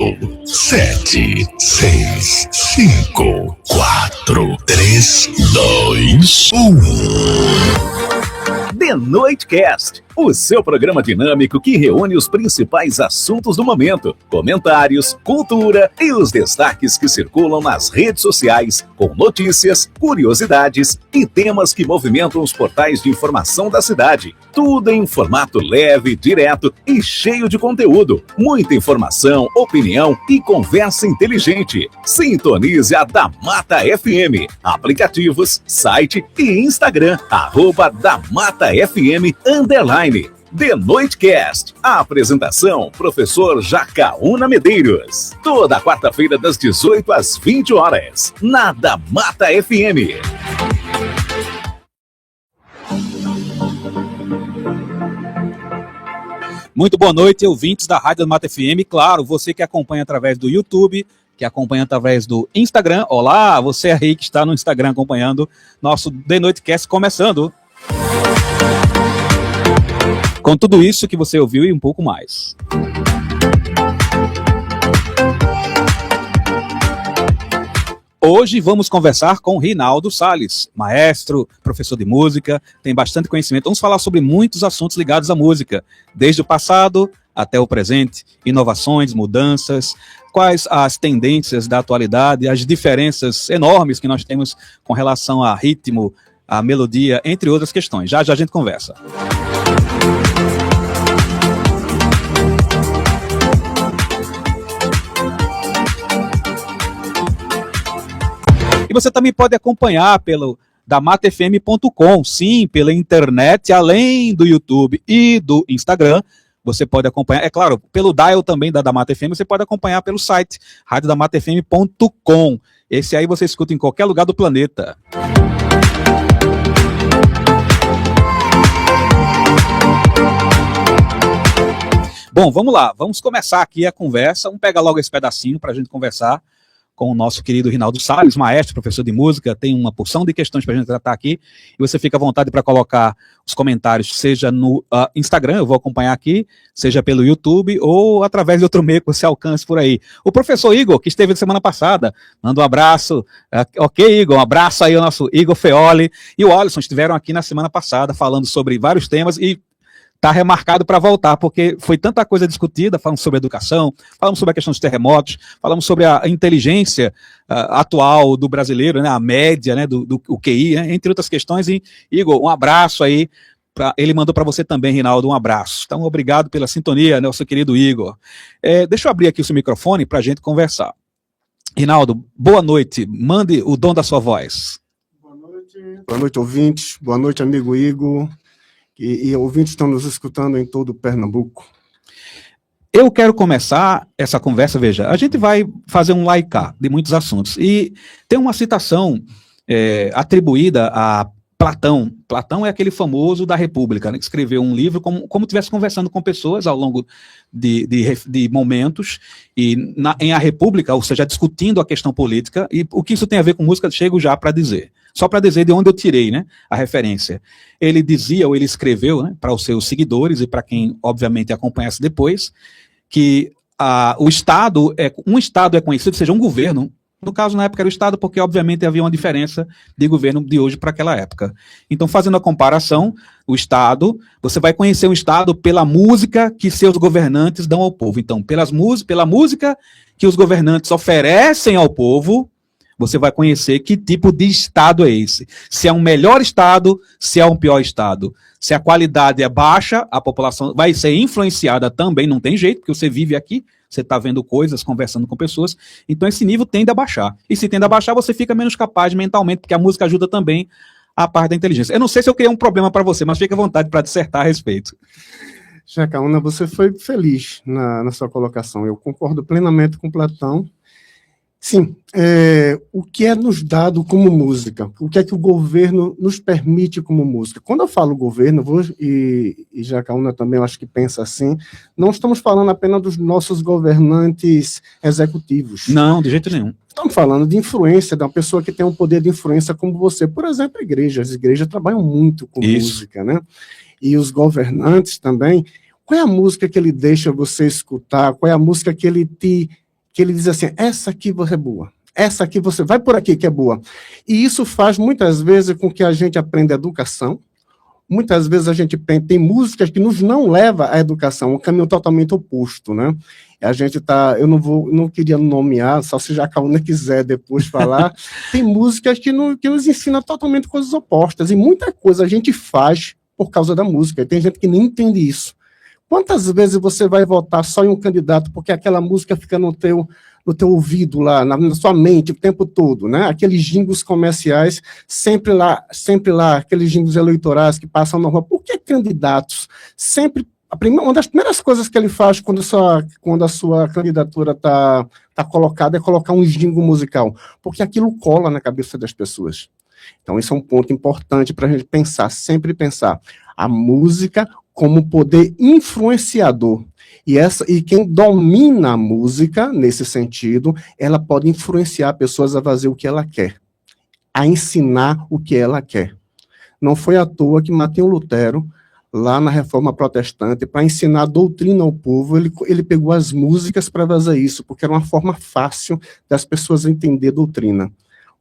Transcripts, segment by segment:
7, 6, 5, 4, 3, 2, 1. The Noitecast, o seu programa dinâmico que reúne os principais assuntos do momento, comentários, cultura e os destaques que circulam nas redes sociais, com notícias, curiosidades e temas que movimentam os portais de informação da cidade. Tudo em um formato leve, direto e cheio de conteúdo. Muita informação, opinião e conversa inteligente. Sintonize a Da Mata FM. Aplicativos, site e Instagram, @DaMataFM_. The Noitecast. A apresentação, professor Jacaúna Medeiros. Toda quarta-feira das 18 às 20 horas, na Da Mata FM. Muito boa noite, ouvintes da Rádio da Mata FM. Claro, você que acompanha através do YouTube, que acompanha através do Instagram. Olá, você aí que está no Instagram acompanhando nosso The Noitecast começando. Com tudo isso que você ouviu e um pouco mais. Hoje vamos conversar com Rinaldo Salles, maestro, professor de música, tem bastante conhecimento. Vamos falar sobre muitos assuntos ligados à música, desde o passado até o presente, inovações, mudanças, quais as tendências da atualidade, as diferenças enormes que nós temos com relação a ritmo, a melodia, entre outras questões. Já já a gente conversa. E você também pode acompanhar pelo damatafm.com, sim, pela internet, além do YouTube e do Instagram. Você pode acompanhar, é claro, pelo dial também da Mata FM, você pode acompanhar pelo site radiodamatafm.com. Esse aí você escuta em qualquer lugar do planeta. Bom, vamos lá, vamos começar aqui a conversa. Vamos pegar logo esse pedacinho para a gente conversar com o nosso querido Rinaldo Salles, maestro, professor de música. Tem uma porção de questões para a gente tratar aqui, e você fica à vontade para colocar os comentários, seja no Instagram, eu vou acompanhar aqui, seja pelo YouTube, ou através de outro meio que você alcance por aí. O professor Igor, que esteve semana passada, manda um abraço. Ok, Igor, um abraço aí ao nosso Igor Feoli, e o Alisson estiveram aqui na semana passada, falando sobre vários temas, e está remarcado para voltar, porque foi tanta coisa discutida, falamos sobre educação, falamos sobre a questão dos terremotos, falamos sobre a inteligência atual do brasileiro, né, a média, né, do QI, né, entre outras questões. E, Igor, um abraço aí, ele mandou para você também, Rinaldo, um abraço. Então, obrigado pela sintonia, né, nosso querido Igor. Deixa eu abrir aqui o seu microfone para a gente conversar. Rinaldo, boa noite, mande o dom da sua voz. Boa noite, ouvintes, boa noite, amigo Igor. E ouvintes estão nos escutando em todo o Pernambuco. Eu quero começar essa conversa, veja, a gente vai fazer um laicar de muitos assuntos, e tem uma citação atribuída a Platão. Platão é aquele famoso da República, né, que escreveu um livro como estivesse conversando com pessoas ao longo de momentos, e em A República, ou seja, discutindo a questão política, e o que isso tem a ver com música, chego já para dizer. Só para dizer de onde eu tirei, né, a referência. Ele dizia, ou ele escreveu, né, para os seus seguidores e para quem, obviamente, acompanhasse depois, que um Estado é conhecido, seja um governo. No caso, na época era o Estado, porque, obviamente, havia uma diferença de governo de hoje para aquela época. Então, fazendo a comparação, o Estado, você vai conhecer um Estado pela música que seus governantes dão ao povo. Então, pela música que os governantes oferecem ao povo, você vai conhecer que tipo de Estado é esse. Se é um melhor Estado, se é um pior Estado. Se a qualidade é baixa, a população vai ser influenciada também, não tem jeito, porque você vive aqui, você está vendo coisas, conversando com pessoas, então esse nível tende a baixar. E se tende a baixar, você fica menos capaz mentalmente, porque a música ajuda também a parte da inteligência. Eu não sei se eu criei um problema para você, mas fique à vontade para dissertar a respeito. Jacaúna, você foi feliz na sua colocação. Eu concordo plenamente com Platão. Sim, o que é nos dado como música? O que é que o governo nos permite como música? Quando eu falo governo, e Jacaúna também eu acho que pensa assim, não estamos falando apenas dos nossos governantes executivos. Não, de jeito nenhum. Estamos falando de influência, de uma pessoa que tem um poder de influência como você. Por exemplo, igrejas. As igrejas trabalham muito com música, né? E os governantes também. Qual é a música que ele deixa você escutar? Qual é a música que ele te que ele diz assim, essa aqui você é boa, essa aqui você vai por aqui que é boa. E isso faz muitas vezes com que a gente aprenda educação. Muitas vezes a gente tem músicas que nos não leva à educação, um caminho totalmente oposto, né? A gente eu não queria nomear, só se Jacaúna quiser depois falar, tem músicas que nos ensinam totalmente coisas opostas, e muita coisa a gente faz por causa da música, e tem gente que nem entende isso. Quantas vezes você vai votar só em um candidato porque aquela música fica no teu ouvido lá, na sua mente o tempo todo, né? Aqueles jingles comerciais, sempre lá, aqueles jingles eleitorais que passam na rua. Por que candidatos sempre... uma das primeiras coisas que ele faz quando a sua candidatura está colocada é colocar um jingle musical, porque aquilo cola na cabeça das pessoas. Então, isso é um ponto importante para a gente pensar, sempre pensar. A música como poder influenciador. E quem domina a música, nesse sentido, ela pode influenciar pessoas a fazer o que ela quer, a ensinar o que ela quer. Não foi à toa que Martinho Lutero, lá na Reforma Protestante, para ensinar a doutrina ao povo, ele pegou as músicas para fazer isso, porque era uma forma fácil das pessoas entender doutrina,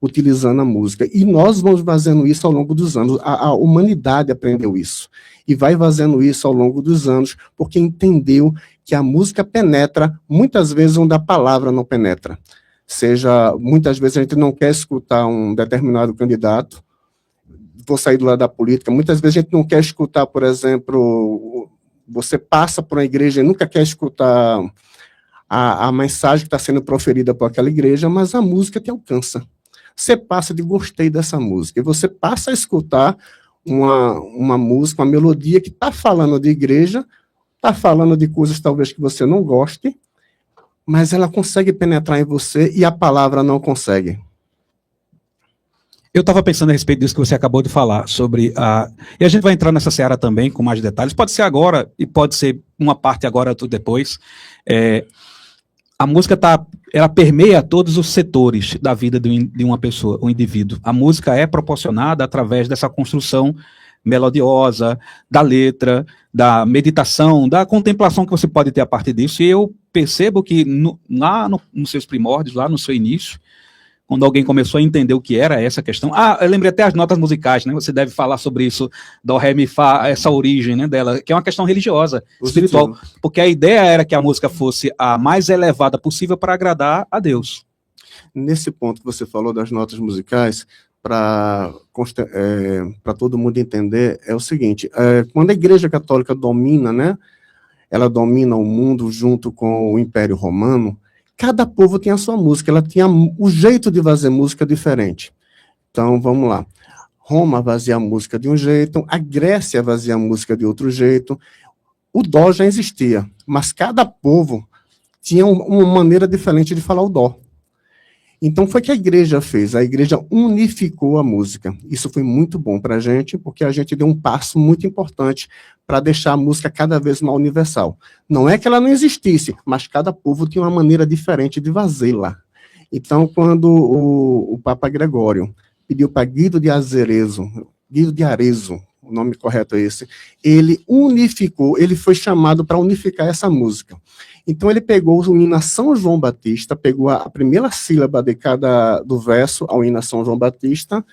utilizando a música. E nós vamos fazendo isso ao longo dos anos. A humanidade aprendeu isso. E vai fazendo isso ao longo dos anos, porque entendeu que a música penetra, muitas vezes, onde a palavra não penetra. Muitas vezes a gente não quer escutar um determinado candidato, vou sair do lado da política, muitas vezes a gente não quer escutar, por exemplo, você passa por uma igreja e nunca quer escutar a mensagem que está sendo proferida por aquela igreja, mas a música te alcança. Você passa de gostei dessa música, e você passa a escutar uma música, uma melodia que está falando de igreja, está falando de coisas talvez que você não goste, mas ela consegue penetrar em você e a palavra não consegue. Eu estava pensando a respeito disso que você acabou de falar, sobre e a gente vai entrar nessa seara também com mais detalhes, pode ser agora e pode ser uma parte agora, tudo depois. A música ela permeia todos os setores da vida de uma pessoa, um indivíduo. A música é proporcionada através dessa construção melodiosa, da letra, da meditação, da contemplação que você pode ter a partir disso. E eu percebo que lá nos seus primórdios, lá no seu início, quando alguém começou a entender o que era essa questão. Eu lembrei até as notas musicais, né? Você deve falar sobre isso, do ré, mi, fá, essa origem, né, dela, que é uma questão religiosa, espiritual, porque a ideia era que a música fosse a mais elevada possível para agradar a Deus. Nesse ponto que você falou das notas musicais, para todo mundo entender, é o seguinte, quando a Igreja Católica domina, né, ela domina o mundo junto com o Império Romano, cada povo tinha a sua música, ela tinha o jeito de fazer música diferente. Então, vamos lá. Roma fazia a música de um jeito, a Grécia fazia a música de outro jeito. O dó já existia, mas cada povo tinha uma maneira diferente de falar o dó. Então, foi o que a igreja fez. A igreja unificou a música. Isso foi muito bom para a gente, porque a gente deu um passo muito importante para deixar a música cada vez mais universal. Não é que ela não existisse, mas cada povo tinha uma maneira diferente de fazê-la. Então, quando o Papa Gregório pediu para Guido de Arezzo, o nome correto é esse, ele unificou, ele foi chamado para unificar essa música. Então, ele pegou o hino a São João Batista, pegou a primeira sílaba de do verso ao hino a São João Batista,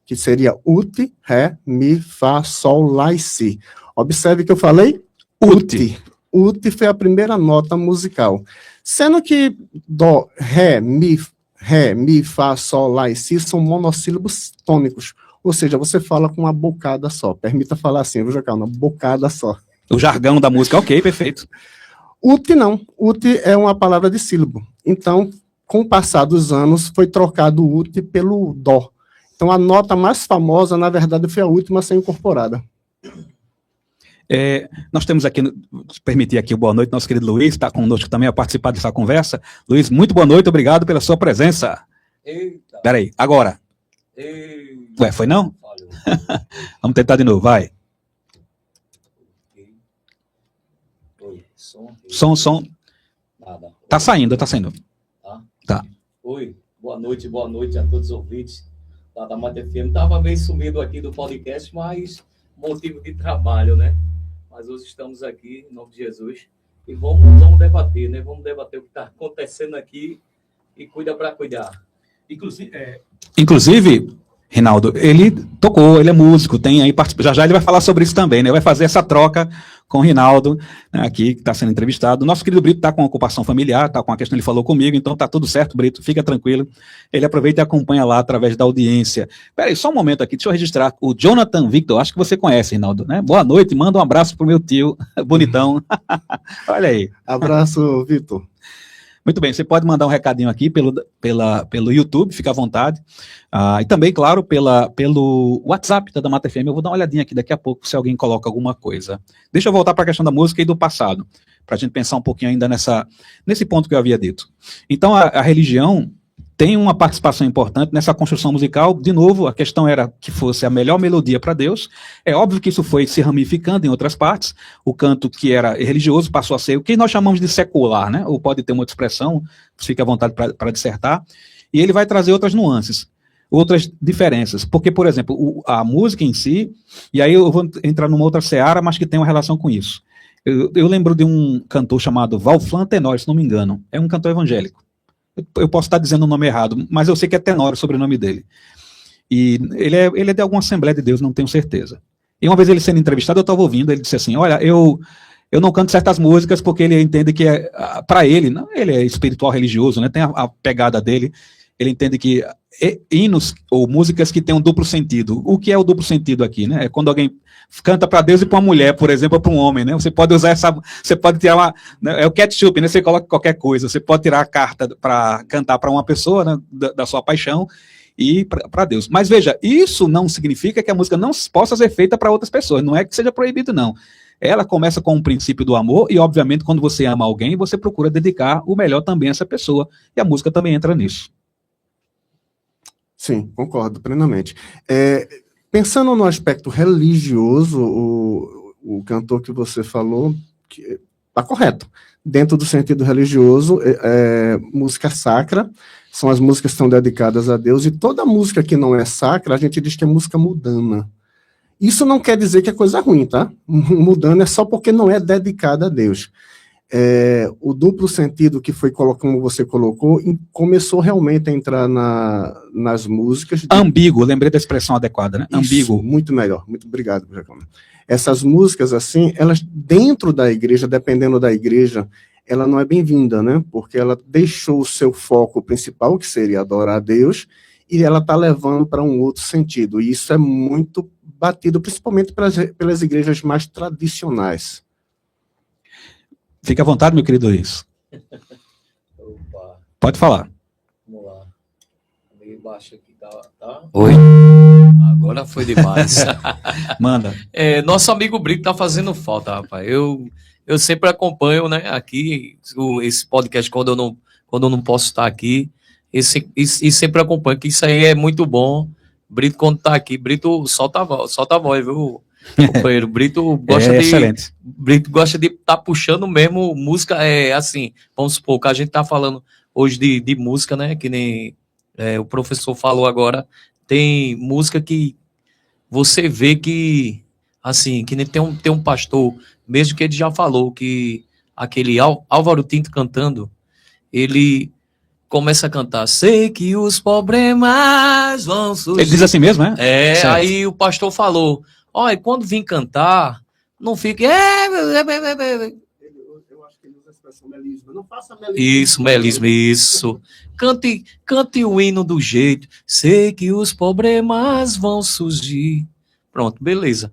que seria ut, ré, mi, fá, sol, lá e si. Observe que eu falei ut. Ut foi a primeira nota musical. Sendo que dó, ré, mi, fá, sol, lá e si são monossílabos tônicos. Ou seja, você fala com uma bocada só. Permita falar assim, eu vou jogar uma bocada só. O jargão da música, ok, perfeito. Ut não. Ut é uma palavra de sílabo. Então, com o passar dos anos, foi trocado o ut pelo dó. Então, a nota mais famosa, na verdade, foi a última a ser incorporada. Nós temos aqui, se permitir aqui, boa noite, nosso querido Luiz, está conosco também a participar dessa conversa. Luiz, muito boa noite, obrigado pela sua presença. Eita. Peraí, agora. Eita. Ué, foi não? Vamos tentar de novo, vai. Oi, som. Som. Nada. Tá saindo. Tá. Oi, boa noite a todos os ouvintes da Mata FM. Estava bem sumido aqui do podcast, mas motivo de trabalho, né? Mas hoje estamos aqui, em nome de Jesus. e vamos debater, né? Vamos debater o que está acontecendo aqui e cuida para cuidar. Inclusive, Rinaldo, ele tocou, ele é músico, tem aí, já já ele vai falar sobre isso também, né? Vai fazer essa troca com o Rinaldo, né, aqui, que está sendo entrevistado. O nosso querido Brito está com ocupação familiar, está com a questão, ele falou comigo, então está tudo certo, Brito, fica tranquilo. Ele aproveita e acompanha lá através da audiência. Peraí, só um momento aqui, deixa eu registrar. O Jonathan Victor, acho que você conhece, Rinaldo, né? Boa noite, manda um abraço pro meu tio, bonitão. Olha aí. Abraço, Vitor. Muito bem, você pode mandar um recadinho aqui pelo YouTube, fica à vontade. E também, claro, pelo WhatsApp da Mata FM. Eu vou dar uma olhadinha aqui daqui a pouco se alguém coloca alguma coisa. Deixa eu voltar para a questão da música e do passado, para a gente pensar um pouquinho ainda nesse ponto que eu havia dito. Então, a religião tem uma participação importante nessa construção musical. De novo, a questão era que fosse a melhor melodia para Deus. É óbvio que isso foi se ramificando em outras partes. O canto que era religioso passou a ser o que nós chamamos de secular, né? Ou pode ter uma outra expressão, fique à vontade para dissertar. E ele vai trazer outras nuances, outras diferenças. Porque, por exemplo, a música em si, e aí eu vou entrar numa outra seara, mas que tem uma relação com isso. Eu lembro de um cantor chamado Valfran Tenório, se não me engano. É um cantor evangélico. Eu posso estar dizendo o nome errado, mas eu sei que é Tenório o sobrenome dele. E ele é de alguma Assembleia de Deus, não tenho certeza. E uma vez ele sendo entrevistado, eu estava ouvindo, ele disse assim, olha, eu não canto certas músicas porque ele entende que, para ele, não, ele é espiritual religioso, né, tem a pegada dele, ele entende que hinos ou músicas que têm um duplo sentido. O que é o duplo sentido aqui, né? É quando alguém canta para Deus e para uma mulher, por exemplo, ou para um homem, né? Você pode usar você pode tirar né? É o ketchup, né? Você coloca qualquer coisa. Você pode tirar a carta para cantar para uma pessoa, né? da sua paixão e para Deus. Mas veja, isso não significa que a música não possa ser feita para outras pessoas. Não é que seja proibido, não. Ela começa com o princípio do amor e, obviamente, quando você ama alguém, você procura dedicar o melhor também a essa pessoa. E a música também entra nisso. Sim, concordo plenamente. Pensando no aspecto religioso, o cantor que você falou está correto. Dentro do sentido religioso, música sacra, são as músicas que são dedicadas a Deus, e toda música que não é sacra, a gente diz que é música mundana. Isso não quer dizer que é coisa ruim, tá? Mundana é só porque não é dedicada a Deus. O duplo sentido que foi, como você colocou, começou realmente a entrar nas músicas. Ambíguo, lembrei da expressão adequada, né? Isso, ambíguo. Muito melhor, muito obrigado, Jacome. Essas músicas, assim, elas dentro da igreja, dependendo da igreja, ela não é bem-vinda, né? Porque ela deixou o seu foco principal, que seria adorar a Deus, e ela está levando para um outro sentido. E isso é muito batido, principalmente pelas igrejas mais tradicionais. Fique à vontade, meu querido Luiz. Opa. Pode falar. Vamos lá. Meio baixo aqui, tá? Oi. Agora foi demais. Manda. Nosso amigo Brito tá fazendo falta, rapaz. Eu sempre acompanho, né, aqui, esse podcast quando eu não posso estar aqui, e sempre acompanho, que isso aí é muito bom. Brito, quando tá aqui, Brito solta a voz, viu? Companheiro, Brito gosta de estar puxando mesmo música, assim, vamos supor que a gente tá falando hoje de música, né, que nem o professor falou agora, tem música que você vê que, assim, que nem tem um pastor, mesmo que ele já falou que aquele Álvaro Tinto cantando, ele começa a cantar, sei que os problemas vão surgir. Ele diz assim mesmo, né? Aí o pastor falou, olha, quando vim cantar, não fique... Eu acho que ele usa a expressão melisma. Não faça melisma. Isso, melisma, isso. Cante o hino do jeito, sei que os problemas vão surgir. Pronto, beleza.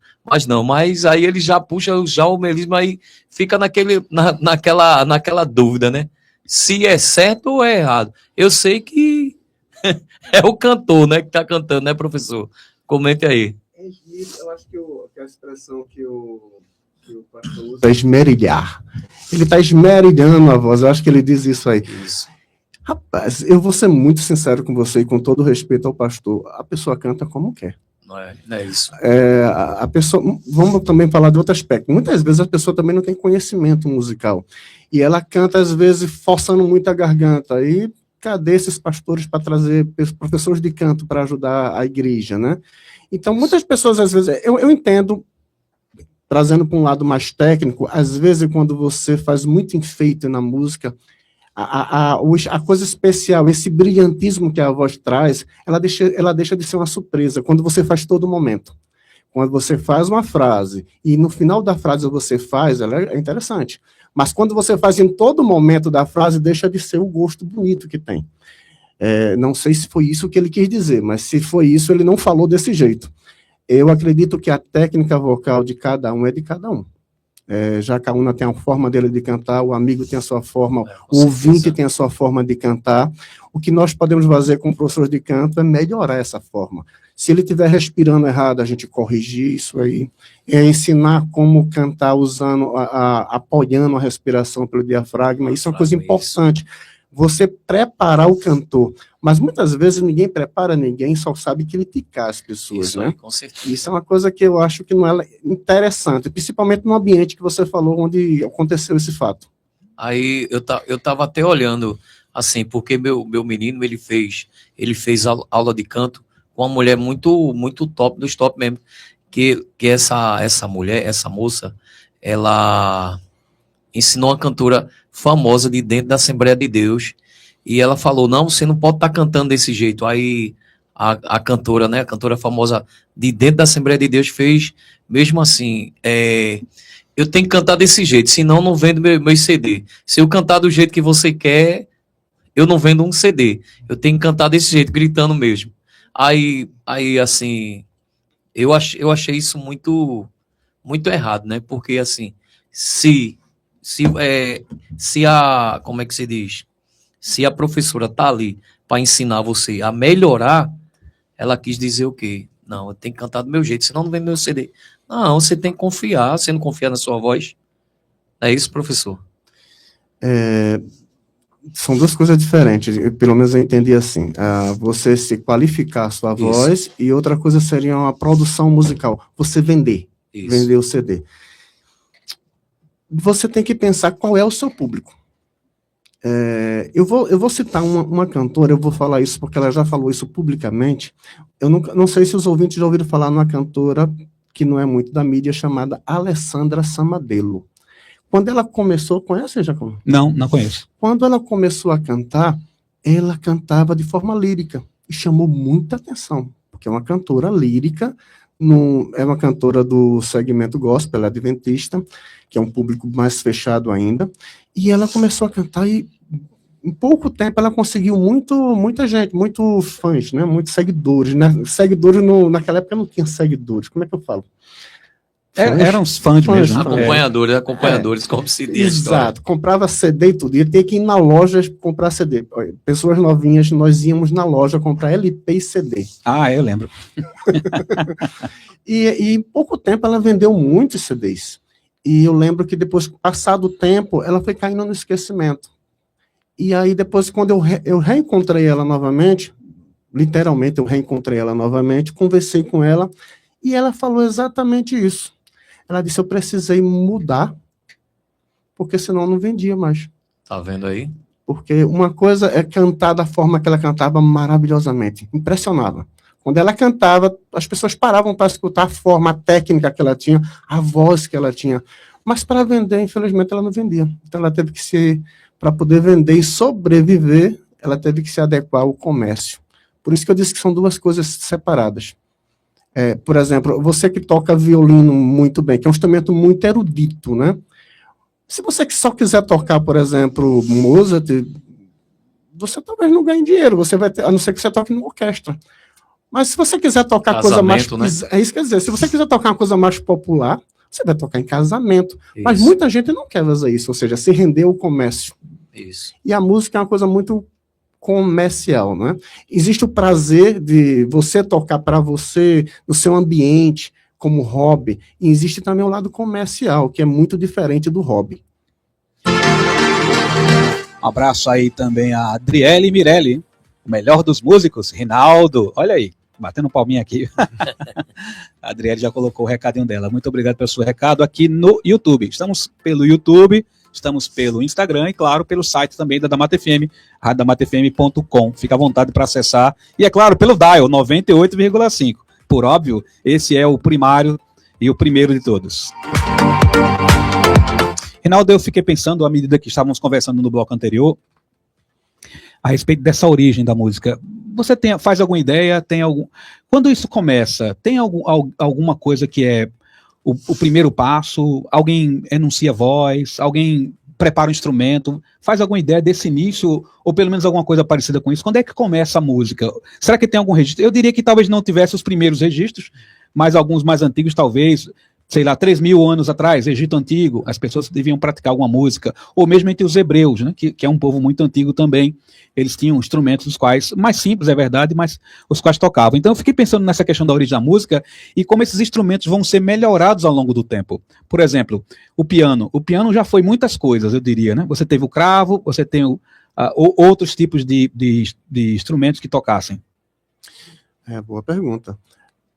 Mas aí ele já puxa o melisma, aí fica naquela dúvida, né? Se é certo ou é errado. Eu sei que é o cantor, né, que tá cantando, né, professor? Comente aí. Eu acho que a expressão que o pastor usa é esmerilhar. Ele está esmerilhando a voz, eu acho que ele diz isso aí. Isso. Rapaz, eu vou ser muito sincero com você e com todo respeito ao pastor, a pessoa canta como quer. Não é isso. A pessoa, vamos também falar de outro aspecto. Muitas vezes a pessoa também não tem conhecimento musical. E ela canta, às vezes, forçando muito a garganta. E cadê esses pastores para trazer professores de canto para ajudar a igreja, né? Então, muitas pessoas, às vezes, eu entendo trazendo para um lado mais técnico, às vezes quando você faz muito enfeite na música, a coisa especial, esse brilhantismo que a voz traz, ela deixa de ser uma surpresa quando você faz todo momento. Quando você faz uma frase e no final da frase você faz, ela é interessante. Mas quando você faz em todo momento da frase, deixa de ser o gosto bonito que tem. Não sei se foi isso que ele quis dizer, mas se foi isso, ele não falou desse jeito. Eu acredito que a técnica vocal de cada um é de cada um. Jacaúna tem a forma dele de cantar, o amigo tem a sua forma, o ouvinte tem a sua forma de cantar. O que nós podemos fazer com professores de canto é melhorar essa forma. Se ele estiver respirando errado, a gente corrigir isso aí. Ensinar como cantar usando, apoiando a respiração pelo diafragma. Isso é uma coisa importante. Você preparar o cantor. Mas muitas vezes ninguém prepara ninguém, só sabe criticar as pessoas, Isso né? aí, com certeza. Isso é uma coisa que eu acho que não é interessante, principalmente no ambiente que você falou, onde aconteceu esse fato. Aí eu tava até olhando, assim, porque meu menino, ele fez aula de canto com uma mulher muito, muito top, dos top mesmo, que essa mulher, essa moça, ela ensinou uma cantora famosa de dentro da Assembleia de Deus, e ela falou, não, você não pode estar cantando desse jeito. Aí a cantora, né, a cantora famosa de dentro da Assembleia de Deus fez, mesmo assim, eu tenho que cantar desse jeito, senão não vendo meu CD. Se eu cantar do jeito que você quer, eu não vendo um CD. Eu tenho que cantar desse jeito, gritando mesmo. Aí assim, eu achei isso muito, muito errado, né? Porque, assim, se a, como é que se diz? Se a professora tá ali para ensinar você a melhorar, ela quis dizer o quê? Não, eu tenho que cantar do meu jeito, senão não vem meu CD. Não, você tem que confiar, você não confia na sua voz. É isso, professor? São duas coisas diferentes, pelo menos eu entendi assim. Você se qualificar a sua voz, e outra coisa seria uma produção musical, você vender o CD. Você tem que pensar qual é o seu público. Eu vou citar uma cantora, eu vou falar isso porque ela já falou isso publicamente. Eu não sei se os ouvintes já ouviram falar numa cantora que não é muito da mídia, chamada Alessandra Samadelo. Quando ela começou, conhece, Jacob? Não conheço. Quando ela começou a cantar, ela cantava de forma lírica e chamou muita atenção, porque é uma cantora lírica, é uma cantora do segmento gospel, ela é adventista, que é um público mais fechado ainda, e ela começou a cantar e em pouco tempo ela conseguiu muita gente, muitos fãs, né, muitos seguidores, né? Seguidores naquela época não tinha seguidores, como é que eu falo? Eram os fãs mesmo. Acompanhadores, como se diz. Exato, comprava CD e tudo, ia ter que ir na loja comprar CD. Pessoas novinhas, nós íamos na loja comprar LP e CD. Eu lembro. E em pouco tempo ela vendeu muitos CDs. E eu lembro que depois, passado o tempo, ela foi caindo no esquecimento. E aí depois, quando eu reencontrei ela novamente, literalmente eu reencontrei ela novamente, conversei com ela, e ela falou exatamente isso. Ela disse, eu precisei mudar, porque senão eu não vendia mais. Tá vendo aí? Porque uma coisa é cantar da forma que ela cantava maravilhosamente, impressionava. Quando ela cantava, as pessoas paravam para escutar a forma, a técnica que ela tinha, a voz que ela tinha. Mas para vender, infelizmente, ela não vendia. Então ela teve que para poder vender e sobreviver, ela teve que se adequar ao comércio. Por isso que eu disse que são duas coisas separadas. Por exemplo, você que toca violino muito bem, que é um instrumento muito erudito, né? Se você só quiser tocar, por exemplo, Mozart, você talvez não ganhe dinheiro, você vai ter, a não ser que você toque numa orquestra. Mas se você quiser tocar coisa mais... Né? É isso que quer dizer, se você quiser tocar uma coisa mais popular, você vai tocar em casamento. Isso. Mas muita gente não quer fazer isso, ou seja, se render ao comércio. Isso. E a música é uma coisa muito comercial, né? Existe o prazer de você tocar para você, no seu ambiente, como hobby, e existe também o lado comercial, que é muito diferente do hobby. Um abraço aí também a Adriele Mirelli, o melhor dos músicos, Rinaldo, olha aí, batendo palminha aqui. A Adriele já colocou o recadinho dela. Muito obrigado pelo seu recado aqui no YouTube. Estamos pelo YouTube, estamos pelo Instagram e, claro, pelo site também da Damata FM, radiodamatafm.com. Fica à vontade para acessar. E, é claro, pelo dial 98,5. Por óbvio, esse é o primário e o primeiro de todos. Reinaldo, eu fiquei pensando, à medida que estávamos conversando no bloco anterior, a respeito dessa origem da música. Você faz alguma ideia? Quando isso começa, tem alguma coisa que é o primeiro passo? Alguém enuncia a voz? Alguém prepara um instrumento? Faz alguma ideia desse início? Ou pelo menos alguma coisa parecida com isso? Quando é que começa a música? Será que tem algum registro? Eu diria que talvez não tivesse os primeiros registros, mas alguns mais antigos talvez, sei lá, 3.000 anos atrás, Egito Antigo, as pessoas deviam praticar alguma música, ou mesmo entre os hebreus, né, que é um povo muito antigo também, eles tinham instrumentos os quais, mais simples, é verdade, mas os quais tocavam. Então eu fiquei pensando nessa questão da origem da música e como esses instrumentos vão ser melhorados ao longo do tempo. Por exemplo, o piano já foi muitas coisas, eu diria, né? Você teve o cravo, você tem outros tipos de instrumentos que tocassem. Boa pergunta.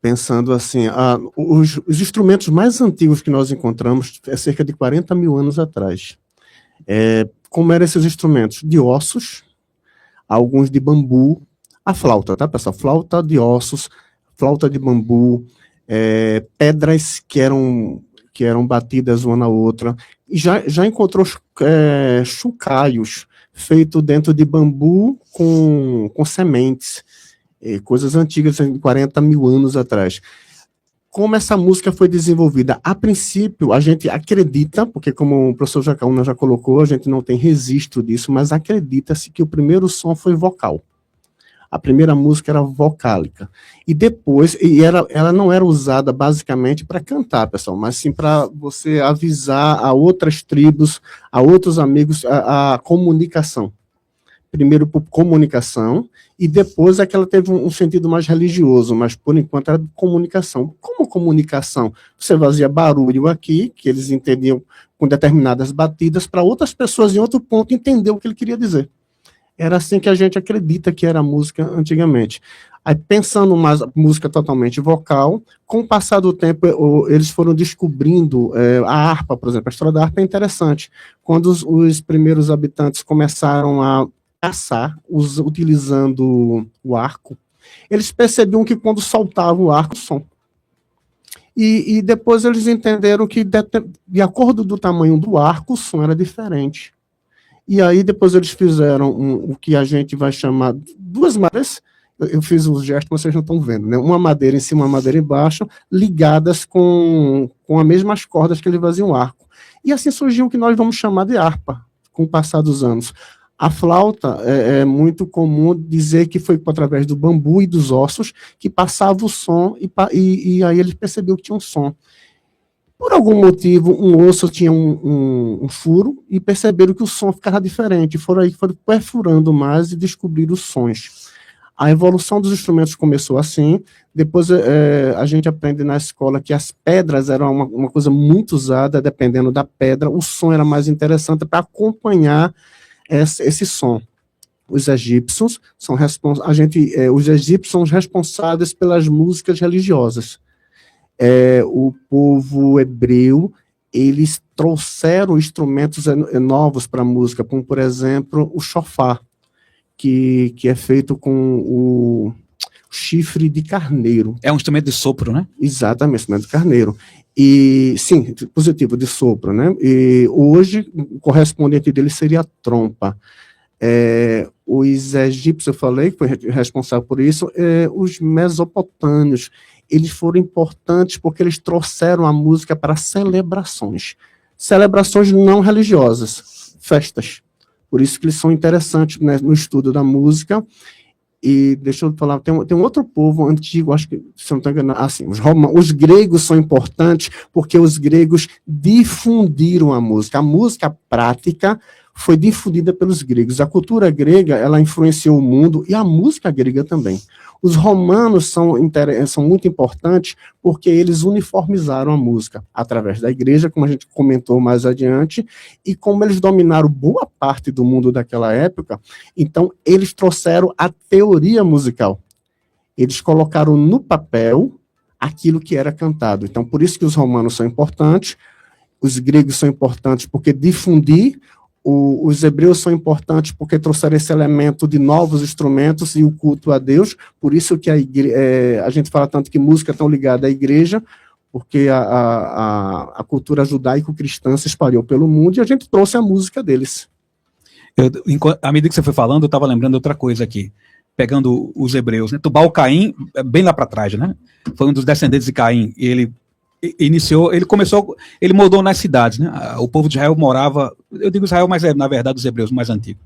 Pensando assim, os instrumentos mais antigos que nós encontramos é cerca de 40.000 anos atrás. Como eram esses instrumentos? De ossos, alguns de bambu, a flauta, tá, pessoal? Flauta de ossos, flauta de bambu, pedras que eram batidas uma na outra. E já encontrou chocalhos feitos dentro de bambu com sementes. Coisas antigas, 40.000 anos atrás. Como essa música foi desenvolvida? A princípio, a gente acredita, porque como o professor Jacaúna já colocou, a gente não tem registro disso, mas acredita-se que o primeiro som foi vocal. A primeira música era vocálica. E depois, ela não era usada basicamente para cantar, pessoal, mas sim para você avisar a outras tribos, a outros amigos, a comunicação. Primeiro por comunicação, e depois é que ela teve um sentido mais religioso, mas por enquanto era comunicação. Como comunicação? Você fazia barulho aqui, que eles entendiam com determinadas batidas, para outras pessoas em outro ponto entender o que ele queria dizer. Era assim que a gente acredita que era a música antigamente. Aí, pensando mais música totalmente vocal, com o passar do tempo, eles foram descobrindo a harpa, por exemplo. A história da harpa é interessante. Quando os primeiros habitantes começaram a caçar, utilizando o arco, eles percebiam que quando soltava o arco, som. E depois eles entenderam que, de acordo do tamanho do arco, o som era diferente. E aí depois eles fizeram o que a gente vai chamar duas madeiras, eu fiz o gesto, mas vocês não estão vendo, né? Uma madeira em cima, uma madeira embaixo, ligadas com as mesmas cordas que eles faziam o arco. E assim surgiu o que nós vamos chamar de harpa, com o passar dos anos. A flauta é muito comum dizer que foi através do bambu e dos ossos que passava o som e aí ele percebeu que tinha um som. Por algum motivo, um osso tinha um furo e perceberam que o som ficava diferente. Foram perfurando mais e descobriram os sons. A evolução dos instrumentos começou assim. Depois a gente aprende na escola que as pedras eram uma coisa muito usada, dependendo da pedra, o som era mais interessante para acompanhar esse som. Os egípcios são os egípcios são os responsáveis pelas músicas religiosas. O povo hebreu, eles trouxeram instrumentos novos para a música, como, por exemplo, o shofar, que é feito com o chifre de carneiro. É um instrumento de sopro, né? Exatamente, instrumento de carneiro. E, sim, positivo, de sopro, né? E hoje, o correspondente dele seria a trompa. Os egípcios, eu falei, que foi responsável por isso, os mesopotâmios, eles foram importantes porque eles trouxeram a música para celebrações não religiosas, festas. Por isso que eles são interessantes, né, no estudo da música. E deixa eu falar, tem um outro povo antigo, acho que, se eu não estou enganado, assim, os gregos são importantes porque os gregos difundiram a música. A música prática foi difundida pelos gregos. A cultura grega, ela influenciou o mundo e a música grega também. Os romanos são muito importantes porque eles uniformizaram a música através da igreja, como a gente comentou mais adiante, e como eles dominaram boa parte do mundo daquela época, então eles trouxeram a teoria musical. Eles colocaram no papel aquilo que era cantado. Então, por isso que os romanos são importantes, os gregos são importantes porque difundir. Os hebreus são importantes porque trouxeram esse elemento de novos instrumentos e o culto a Deus, por isso que a gente fala tanto que música é tão ligada à igreja. porque a cultura judaico-cristã se espalhou pelo mundo e a gente trouxe a música deles. À medida que você foi falando, eu estava lembrando outra coisa aqui, pegando os hebreus, né? Tubal-Caim, bem lá para trás, né? Foi um dos descendentes de Caim, e ele mudou nas cidades, né? O povo de Israel morava, eu digo Israel, mas na verdade os hebreus mais antigos,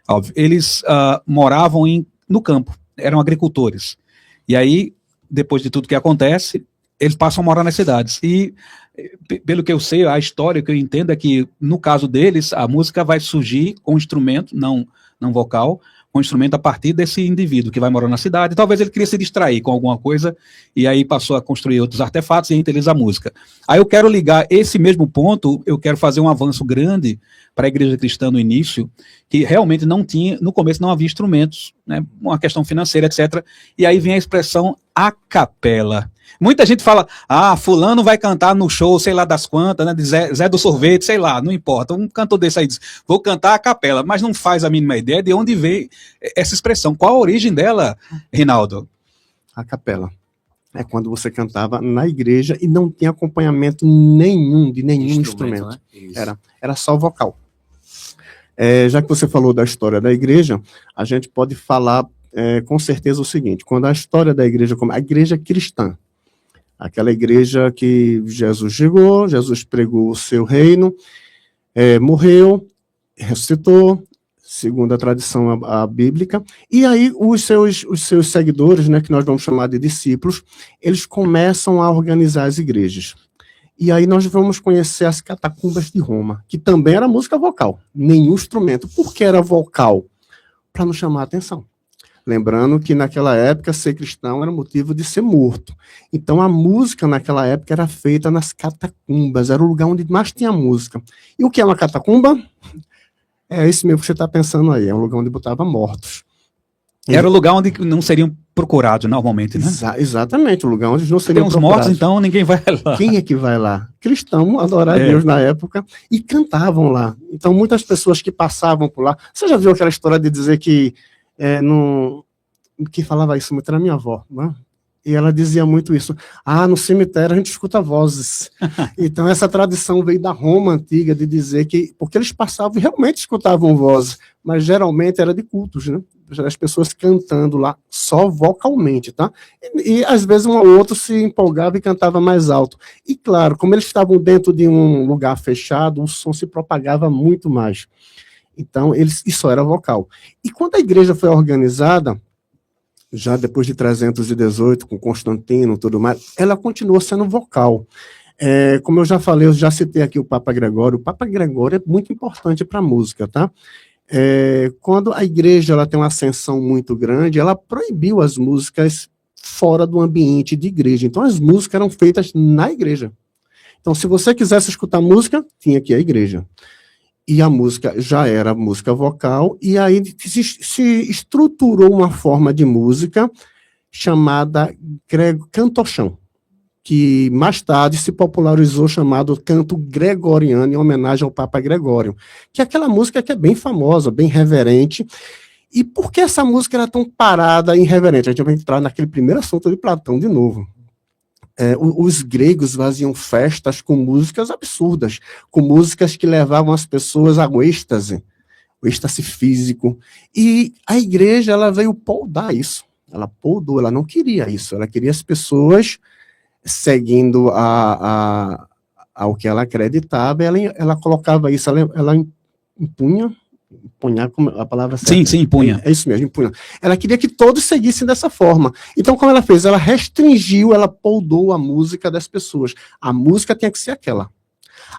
óbvio, eles moravam no campo, eram agricultores, e aí, depois de tudo que acontece, eles passam a morar nas cidades, e pelo que eu sei, a história que eu entendo é que, no caso deles, a música vai surgir com instrumento, não vocal, com instrumento a partir desse indivíduo que vai morar na cidade. Talvez ele queria se distrair com alguma coisa, e aí passou a construir outros artefatos e entre eles a música. Aí eu quero ligar esse mesmo ponto, eu quero fazer um avanço grande para a igreja cristã no início, que realmente não tinha, no começo não havia instrumentos, né, uma questão financeira, etc. E aí vem a expressão a capela. Muita gente fala, fulano vai cantar no show, sei lá das quantas, né, de Zé do Sorvete, sei lá, não importa. Um cantor desse aí diz, vou cantar a capela, mas não faz a mínima ideia de onde veio essa expressão. Qual a origem dela, Rinaldo? A capela. É quando você cantava na igreja e não tinha acompanhamento nenhum, de nenhum instrumento. Né? Era só vocal. Já que você falou da história da igreja, a gente pode falar com certeza o seguinte, quando a história da igreja, como a igreja cristã, aquela igreja que Jesus chegou, Jesus pregou o seu reino, morreu, ressuscitou, segundo a tradição bíblica, e aí os seus seguidores, né, que nós vamos chamar de discípulos, eles começam a organizar as igrejas. E aí nós vamos conhecer as catacumbas de Roma, que também era música vocal, nenhum instrumento. Por que era vocal? Para não chamar a atenção. Lembrando que naquela época ser cristão era motivo de ser morto. Então a música naquela época era feita nas catacumbas, era o lugar onde mais tinha música. E o que é uma catacumba? É isso mesmo que você está pensando aí, é um lugar onde botava mortos. Era o lugar onde não seriam procurados normalmente, né? Exatamente, o lugar onde não seriam procurados. Tem uns mortos, então ninguém vai lá. Quem é que vai lá? Cristão, adorar a Deus na época, e cantavam lá. Então muitas pessoas que passavam por lá... Você já viu aquela história de dizer que... que falava isso muito era minha avó, né? E ela dizia muito isso, no cemitério a gente escuta vozes. Então essa tradição veio da Roma antiga, de dizer que, porque eles passavam e realmente escutavam vozes, mas geralmente era de cultos, né? As pessoas cantando lá, só vocalmente, tá? E às vezes um ou outro se empolgava e cantava mais alto. E claro, como eles estavam dentro de um lugar fechado, o som se propagava muito mais. Então, isso era vocal. E quando a igreja foi organizada, já depois de 318, com Constantino e tudo mais, ela continuou sendo vocal. Como eu já falei, eu já citei aqui o Papa Gregório. O Papa Gregório é muito importante para a música, tá? Quando a igreja ela tem uma ascensão muito grande, ela proibiu as músicas fora do ambiente de igreja. Então, as músicas eram feitas na igreja. Então, se você quisesse escutar música, tinha que ir à igreja. E a música já era música vocal, e aí se estruturou uma forma de música chamada cantochão, que mais tarde se popularizou chamado canto gregoriano, em homenagem ao Papa Gregório, que é aquela música que é bem famosa, bem reverente. E por que essa música era tão parada e irreverente? A gente vai entrar naquele primeiro assunto de Platão de novo. Os gregos faziam festas com músicas absurdas, com músicas que levavam as pessoas ao êxtase, o êxtase físico. E a igreja ela veio poldar isso. Ela poldou, ela não queria isso. Ela queria as pessoas seguindo ao que ela acreditava. Ela colocava isso, ela impunha como a palavra certa. Sim, impunha. É isso mesmo, impunha. Ela queria que todos seguissem dessa forma. Então, como ela fez? Ela restringiu, ela poldou a música das pessoas. A música tinha que ser aquela.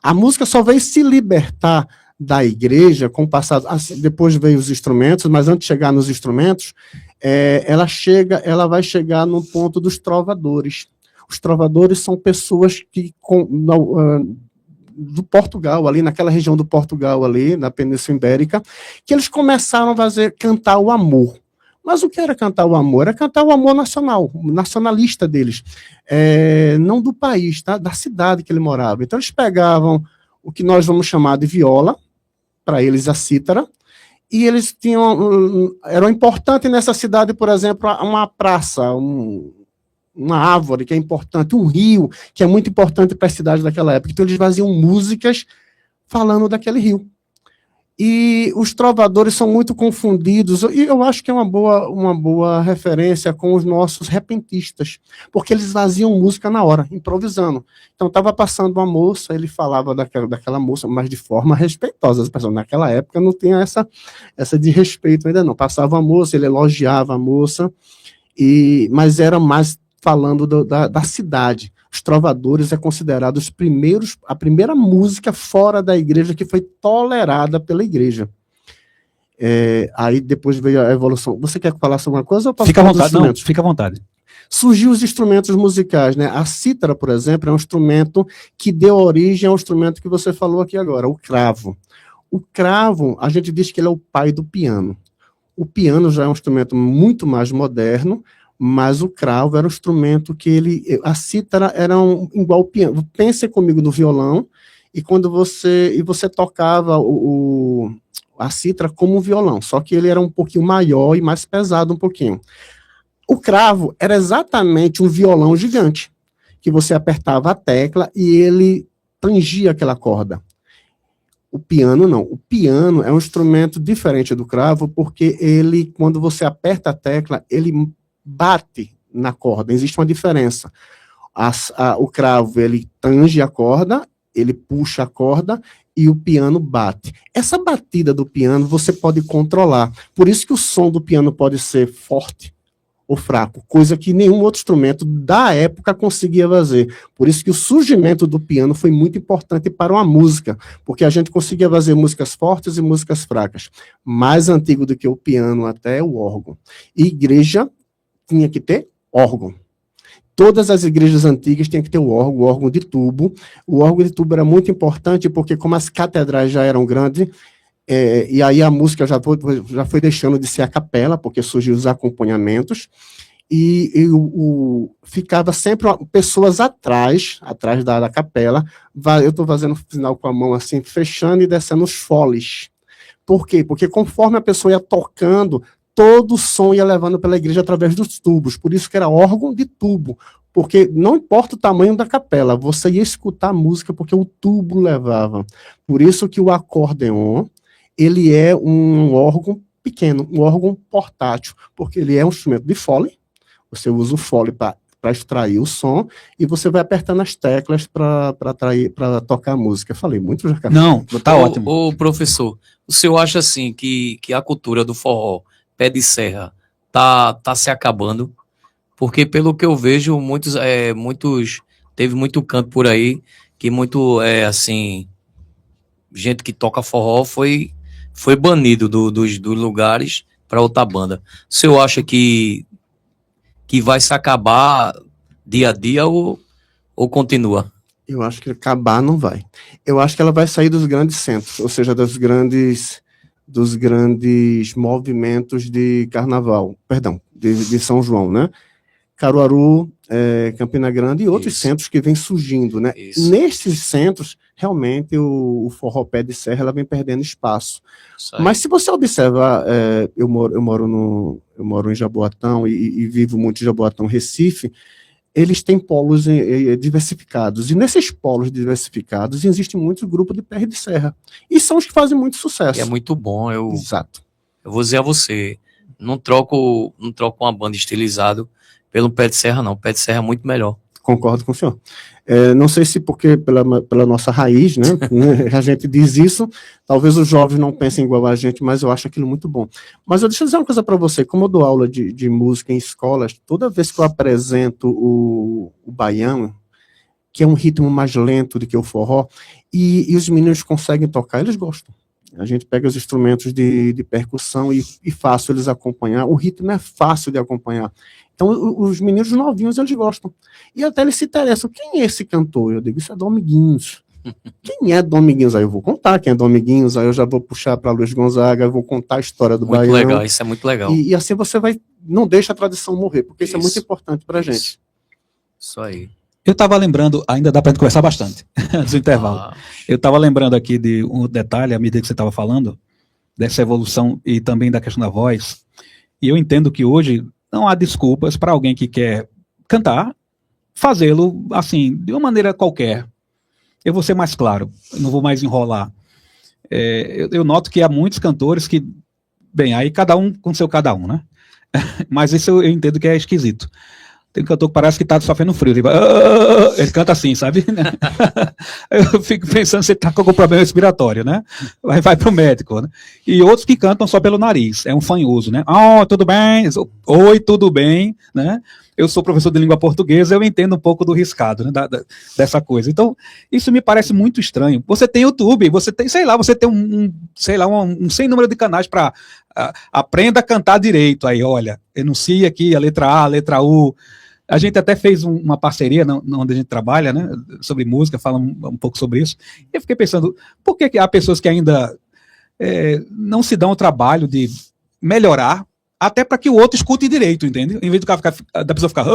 A música só veio se libertar da igreja com o passado. Depois veio os instrumentos, mas antes de chegar nos instrumentos, ela vai chegar no ponto dos trovadores. Os trovadores são pessoas que do Portugal, ali naquela região do Portugal, ali na Península Ibérica, que eles começaram a cantar o amor. Mas o que era cantar o amor? Era cantar o amor nacional, nacionalista deles, não do país, tá? Da cidade que ele morava. Então eles pegavam o que nós vamos chamar de viola, para eles a cítara, e eles era importante nessa cidade, por exemplo, uma praça, uma árvore que é importante, um rio que é muito importante para a cidade daquela época. Então eles faziam músicas falando daquele rio. E os trovadores são muito confundidos, e eu acho que é uma boa referência com os nossos repentistas, porque eles faziam música na hora, improvisando. Então estava passando uma moça, ele falava daquela moça, mas de forma respeitosa. Naquela época não tinha essa de respeito ainda não. Passava a moça, ele elogiava a moça, mas era mais falando da cidade. Os trovadores é considerado a primeira música fora da igreja que foi tolerada pela igreja. Aí depois veio a evolução. Você quer falar sobre alguma coisa? Ou posso Fica à falar dos vontade, não, instrumentos? fica à vontade. Surgiu os instrumentos musicais, né? A cítara, por exemplo, é um instrumento que deu origem ao instrumento que você falou aqui agora, o cravo. O cravo, a gente diz que ele é o pai do piano. O piano já é um instrumento muito mais moderno, mas o cravo era um instrumento que a cítara era igual ao piano. Pense comigo no violão, e quando você tocava a cítara como um violão, só que ele era um pouquinho maior e mais pesado um pouquinho. O cravo era exatamente um violão gigante, que você apertava a tecla e ele tangia aquela corda. O piano não. O piano é um instrumento diferente do cravo, porque quando você aperta a tecla, ele bate na corda, existe uma diferença. O cravo, ele tange a corda, ele puxa a corda, e o piano bate. Essa batida do piano você pode controlar, por isso que o som do piano pode ser forte ou fraco, coisa que nenhum outro instrumento da época conseguia fazer. Por isso que o surgimento do piano foi muito importante para uma música, porque a gente conseguia fazer músicas fortes e músicas fracas. Mais antigo do que o piano até é o órgão. E igreja tinha que ter órgão. Todas as igrejas antigas tinham que ter o órgão de tubo. O órgão de tubo era muito importante porque, como as catedrais já eram grandes, e aí a música já foi deixando de ser a capela, porque surgiu os acompanhamentos, ficava sempre pessoas atrás da capela. Eu estou fazendo sinal com a mão assim, fechando e descendo os foles. Por quê? Porque conforme a pessoa ia tocando, todo o som ia levando pela igreja através dos tubos, por isso que era órgão de tubo, porque não importa o tamanho da capela, você ia escutar a música porque o tubo levava. Por isso que o acordeon, ele é um órgão pequeno, um órgão portátil, porque ele é um instrumento de fole, você usa o fole para extrair o som, e você vai apertando as teclas para tocar a música. Falei muito, já. Não, tá ótimo. Ô, professor, o senhor acha assim que a cultura do forró pé de serra tá se acabando? Porque pelo que eu vejo, teve muito canto por aí que assim, gente que toca forró foi banido dos lugares para outra banda. O senhor acha que vai se acabar dia a dia ou continua? Eu acho que acabar não vai. Eu acho que ela vai sair dos grandes centros, ou seja, dos grandes movimentos de carnaval, perdão, de São João, né? Caruaru, Campina Grande e outros centros que vêm surgindo, né? Nesses centros, realmente, o forró pé de serra ela vem perdendo espaço. Mas se você observar, eu moro em Jaboatão e vivo muito em Jaboatão, Recife, eles têm polos diversificados, e nesses polos diversificados existem muitos grupos de pé de serra, e são os que fazem muito sucesso. E é muito bom. Exato. Eu vou dizer a você, não troco uma banda estilizado pelo pé de serra, não. O pé de serra é muito melhor. Concordo com o senhor. Não sei se porque pela nossa raiz, né, a gente diz isso, talvez os jovens não pensem igual a gente, mas eu acho aquilo muito bom. Mas deixa eu dizer uma coisa para você, como eu dou aula de música em escolas, toda vez que eu apresento o baião, que é um ritmo mais lento do que o forró, e os meninos conseguem tocar, eles gostam. A gente pega os instrumentos de percussão e fácil eles acompanhar, o ritmo é fácil de acompanhar. Então, os meninos novinhos, eles gostam. E até eles se interessam. Quem é esse cantor? Eu digo, isso é Dominguinhos. Quem é Dominguinhos? Aí eu vou contar quem é Dominguinhos, aí eu já vou puxar para Luiz Gonzaga, eu vou contar a história do baião. Muito legal, isso é muito legal. E assim você não deixa a tradição morrer, porque isso é muito importante pra gente. Isso aí. Eu estava lembrando, ainda dá para gente conversar bastante, antes do intervalo. Eu estava lembrando aqui de um detalhe, à medida que você estava falando, dessa evolução e também da questão da voz, e eu entendo que hoje não há desculpas para alguém que quer cantar, fazê-lo, assim, de uma maneira qualquer. Eu vou ser mais claro, eu não vou mais enrolar. Eu noto que há muitos cantores que, bem, aí cada um com seu cada um, né? Mas isso eu entendo que é esquisito. Tem um cantor que parece que tá sofrendo frio. Ele canta assim, sabe? Eu fico pensando se ele tá com algum problema respiratório, né? Vai pro médico, né? E outros que cantam só pelo nariz. É um fanhoso, né? Oh, tudo bem? Oi, tudo bem? Né? Eu sou professor de língua portuguesa, eu entendo um pouco do riscado, né? Dessa coisa. Então, isso me parece muito estranho. Você tem YouTube, você tem, sei lá, você tem um sem número de canais para aprenda a cantar direito. Aí, olha, enuncia aqui a letra A, a letra U. A gente até fez uma parceria onde a gente trabalha, né, sobre música, fala um pouco sobre isso. E eu fiquei pensando, por que há pessoas que ainda não se dão o trabalho de melhorar, até para que o outro escute direito, entende? Em vez da pessoa ficar,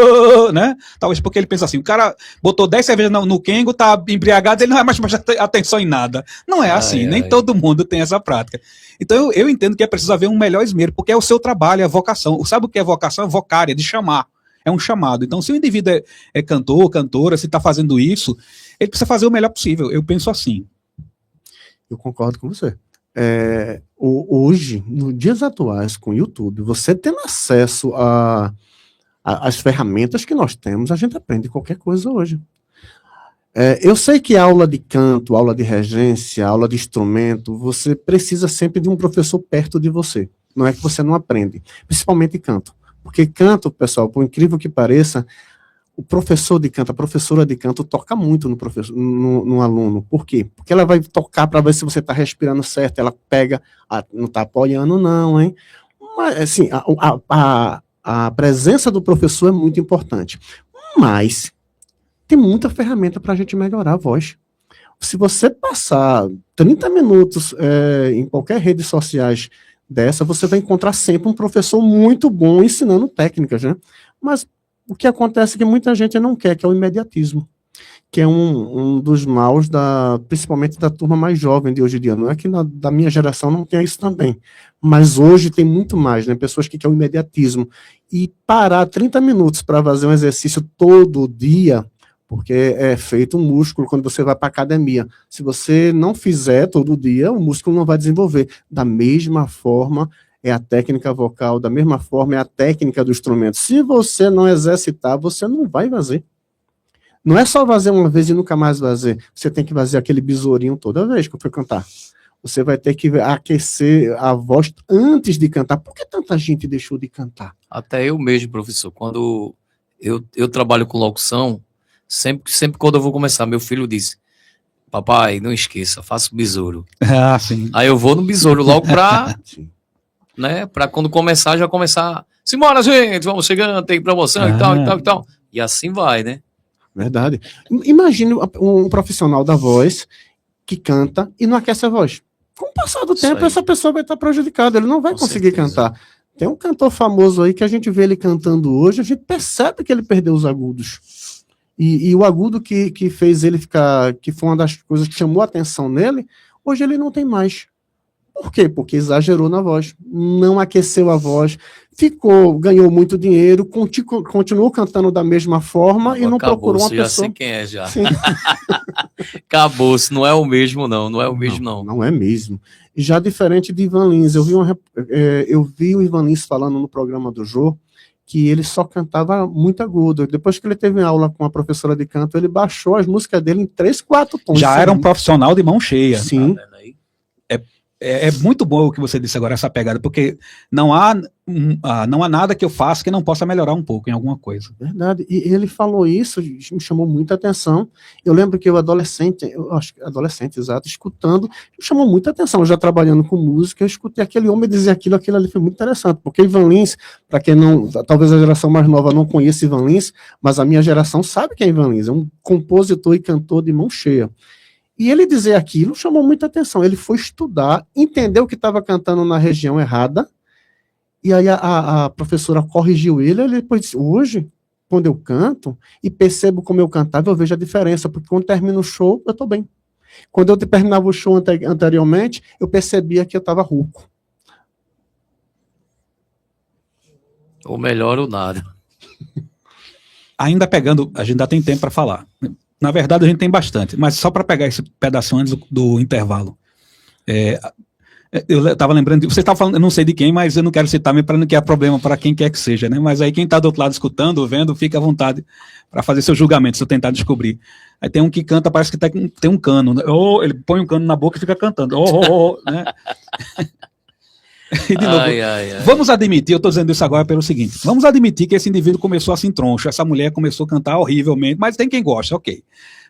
né? Talvez porque ele pensa assim, o cara botou 10 cervejas no Kengo, tá embriagado, ele não vai mais prestar atenção em nada. Não é assim, nem todo mundo tem essa prática. Então eu entendo que é preciso haver um melhor esmero, porque é o seu trabalho, é a vocação. Sabe o que é vocação? É vocária, de chamar. É um chamado. Então, se o indivíduo é cantor, cantora, se está fazendo isso, ele precisa fazer o melhor possível. Eu penso assim. Eu concordo com você. Hoje, nos dias atuais, com o YouTube, você tendo acesso às ferramentas que nós temos, a gente aprende qualquer coisa hoje. Eu sei que aula de canto, aula de regência, aula de instrumento, você precisa sempre de um professor perto de você. Não é que você não aprende, principalmente canto. Porque canto, pessoal, por incrível que pareça, o professor de canto, a professora de canto toca muito no aluno. Por quê? Porque ela vai tocar para ver se você está respirando certo, ela pega, não está apoiando não, hein? Mas, assim, a presença do professor é muito importante. Mas tem muita ferramenta para a gente melhorar a voz. Se você passar 30 minutos em qualquer rede sociais dessa, você vai encontrar sempre um professor muito bom ensinando técnicas, né? Mas o que acontece é que muita gente não quer, que é o imediatismo, que é um dos maus, principalmente da turma mais jovem de hoje em dia. Não é que da minha geração não tenha isso também, mas hoje tem muito mais, né? Pessoas que querem o imediatismo. E parar 30 minutos para fazer um exercício todo dia, porque é feito um músculo quando você vai para a academia. Se você não fizer todo dia, o músculo não vai desenvolver. Da mesma forma, é a técnica vocal, da mesma forma, é a técnica do instrumento. Se você não exercitar, você não vai fazer. Não é só fazer uma vez e nunca mais fazer. Você tem que fazer aquele besourinho toda vez que eu for cantar. Você vai ter que aquecer a voz antes de cantar. Por que tanta gente deixou de cantar? Até eu mesmo, professor, quando eu trabalho com locução, sempre quando eu vou começar, meu filho diz, papai, não esqueça, faça o besouro. Ah, sim. Aí eu vou no besouro logo né, pra quando começar, já começar, simbora, gente, vamos chegando, tem promoção e tal, e tal, e tal. E assim vai, né? Verdade. Imagine um profissional da voz que canta e não aquece a voz. Com o passar do tempo, essa pessoa vai estar prejudicada, ele não vai conseguir cantar. Tem um cantor famoso aí que a gente vê ele cantando hoje, a gente percebe que ele perdeu os agudos. E o agudo que fez ele ficar, que foi uma das coisas que chamou a atenção nele, hoje ele não tem mais. Por quê? Porque exagerou na voz, não aqueceu a voz, ganhou muito dinheiro, continuou cantando da mesma forma e não procurou uma pessoa. Já sei quem é já. Acabou-se, não é o mesmo não é o mesmo não. Não é mesmo. Já diferente de Ivan Lins, eu vi o Ivan Lins falando no programa do Jô, que ele só cantava muito agudo. Depois que ele teve aula com a professora de canto, ele baixou as músicas dele em 3, 4 tons. Já era um profissional de mão cheia. Sim. É muito bom o que você disse agora, essa pegada, porque não há nada que eu faça que não possa melhorar um pouco em alguma coisa. Verdade. E ele falou isso, me chamou muita atenção. Eu lembro que exato, escutando, me chamou muita atenção. Já trabalhando com música, eu escutei aquele homem dizer aquilo ali foi muito interessante, porque Ivan Lins, para quem não, talvez a geração mais nova não conheça Ivan Lins, mas a minha geração sabe quem é Ivan Lins, é um compositor e cantor de mão cheia. E ele dizer aquilo chamou muita atenção. Ele foi estudar, entendeu que estava cantando na região errada, e aí a professora corrigiu ele depois disse, hoje, quando eu canto e percebo como eu cantava, eu vejo a diferença, porque quando termina o show, eu estou bem. Quando eu terminava o show anteriormente, eu percebia que eu estava rouco. Ou melhor, ou nada. ainda pegando, a gente ainda tem tempo para falar. Na verdade, a gente tem bastante, mas só para pegar esse pedaço antes do intervalo. Eu estava lembrando, você estava falando, eu não sei de quem, mas eu não quero citar mesmo para não criar problema para quem quer que seja, né? Mas aí quem está do outro lado escutando, vendo, fica à vontade para fazer seu julgamento, se eu tentar descobrir. Aí tem um que canta, parece que tem um cano, né? Ou ele põe um cano na boca e fica cantando. Né? E de novo, vamos admitir, eu estou dizendo isso agora pelo seguinte, vamos admitir que esse indivíduo começou assim troncho, essa mulher começou a cantar horrivelmente, mas tem quem gosta, ok.